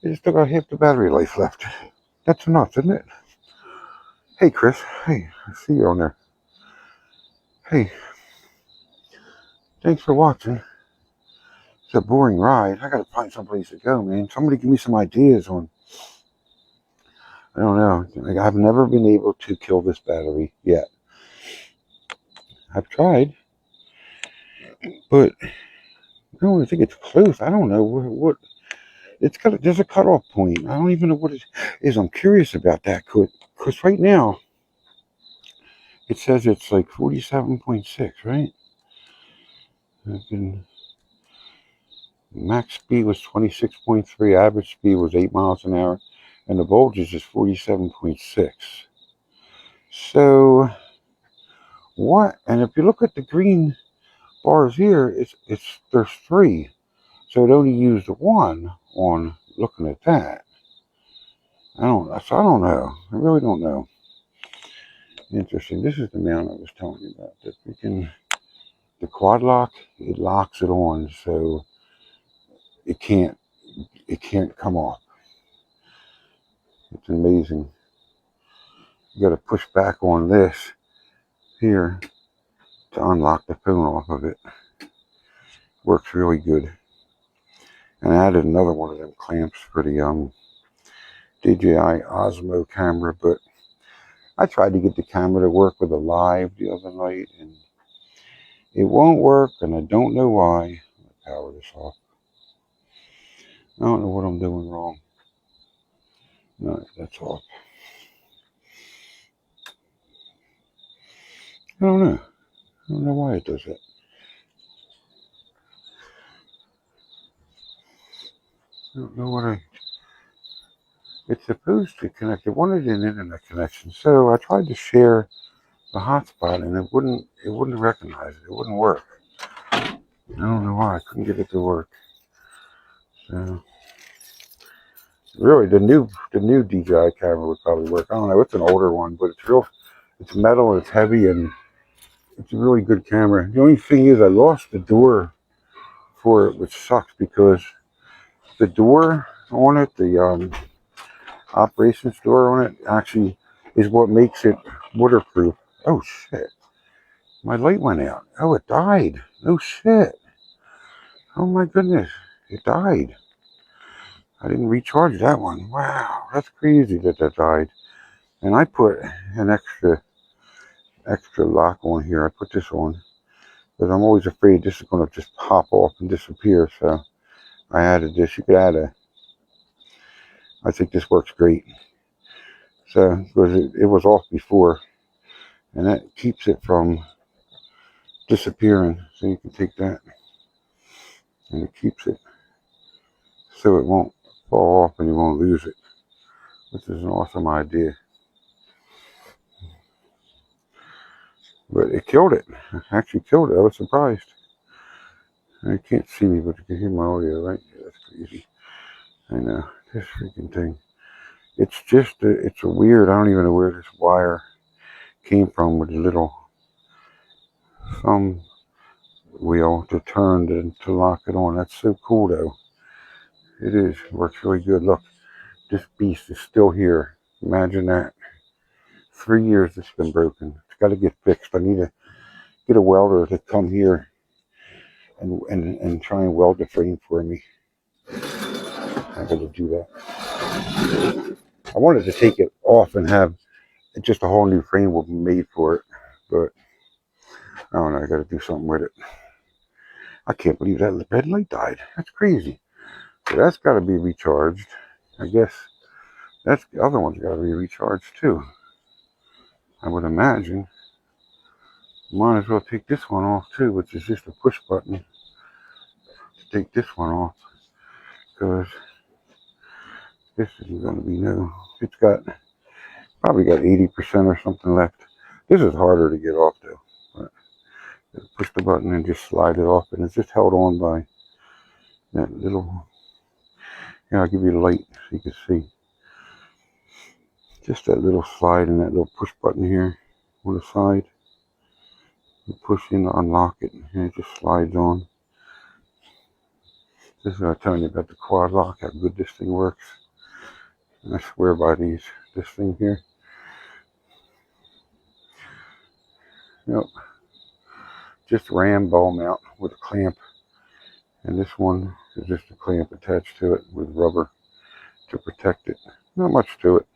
It's still got half the battery life left. That's enough, isn't it? Hey, Chris. Hey, I see you on there. Hey, thanks for watching. It's a boring ride. I gotta find someplace to go, man. Somebody give me some ideas on. I don't know. Like, I've never been able to kill this battery yet. I've tried, but I don't think it's close. I don't know what it's got. There's a cutoff point. I don't even know what it is. I'm curious about that because right now it says it's like 47.6, right? Max speed was 26.3. Average speed was 8 miles an hour, and the voltage is 47.6. So what? And if you look at the green bars here, there's 3. So it only used 1 on looking at that. I don't know. I really don't know. Interesting. This is the mount I was telling you about. The quad lock, it locks it on so it can't come off. It's amazing. You gotta push back on this here to unlock the phone off of it. Works really good. And I added another one of them clamps for the DJI Osmo camera, but I tried to get the camera to work with a live the other night, and it won't work, and I don't know why. Power this off. I don't know what I'm doing wrong. No, that's off. I don't know. I don't know why it does that. I don't know what it's supposed to connect. It wanted an internet connection, so I tried to share the hotspot, and it wouldn't recognize it. It wouldn't work. I don't know why. I couldn't get it to work. So really, the new DJI camera would probably work. I don't know. It's an older one, but it's metal and it's heavy, and it's a really good camera. The only thing is I lost the door for it, which sucks because the door on it, the operations door on it, actually is what makes it waterproof. Oh shit. My light went out. Oh, it died. Oh shit. Oh my goodness. It died. I didn't recharge that one. Wow, that's crazy that died. And I put an extra lock on here. I put this on because I'm always afraid this is going to just pop off and disappear. So I added this. You could add I think this works great. So because it was off before, and that keeps it from disappearing. So you can take that, and it keeps it so it won't fall off and you won't lose it, which is an awesome idea. But it killed it. It actually killed it. I was surprised. You can't see me, but you can hear my audio, right? Yeah, that's crazy. I know. This freaking thing. It's just, it's a weird, I don't even know where this wire came from with the little thumb wheel to turn to lock it on. That's so cool though. It is. It works really good. Look, this beast is still here. Imagine that. 3 years it's been broken. It's got to get fixed. I need to get a welder to come here and try and weld the frame for me. I got to do that. I wanted to take it off and have just a whole new frame will be made for it, but I don't know. I got to do something with it. I can't believe that red light died. That's crazy. So that's got to be recharged. I guess the other one's got to be recharged too. I would imagine. Might as well take this one off too, which is just a push button to take this one off, because this isn't going to be new. It's probably got 80% or something left. This is harder to get off though. But push the button and just slide it off, and it's just held on by that little Yeah, I'll give you the light so you can see. Just that little slide and that little push button here on the side. You push in to unlock it, and it just slides on. This is what I'm telling you about the quad lock, how good this thing works. And I swear by this thing here. Yep. Just a ram ball mount with a clamp. And this one is just a clamp attached to it with rubber to protect it. Not much to it.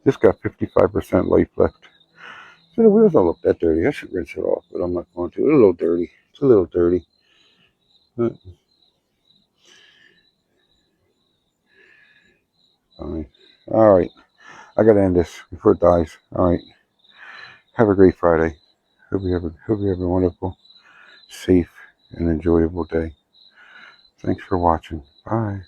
Just got 55% life left. So the wheels don't look that dirty. I should rinse it off, but I'm not going to. It's a little dirty. It's a little dirty. But fine. All right. I got to end this before it dies. All right. Have a great Friday. Hope you have a wonderful, safe, and enjoyable day. Thanks for watching. Bye.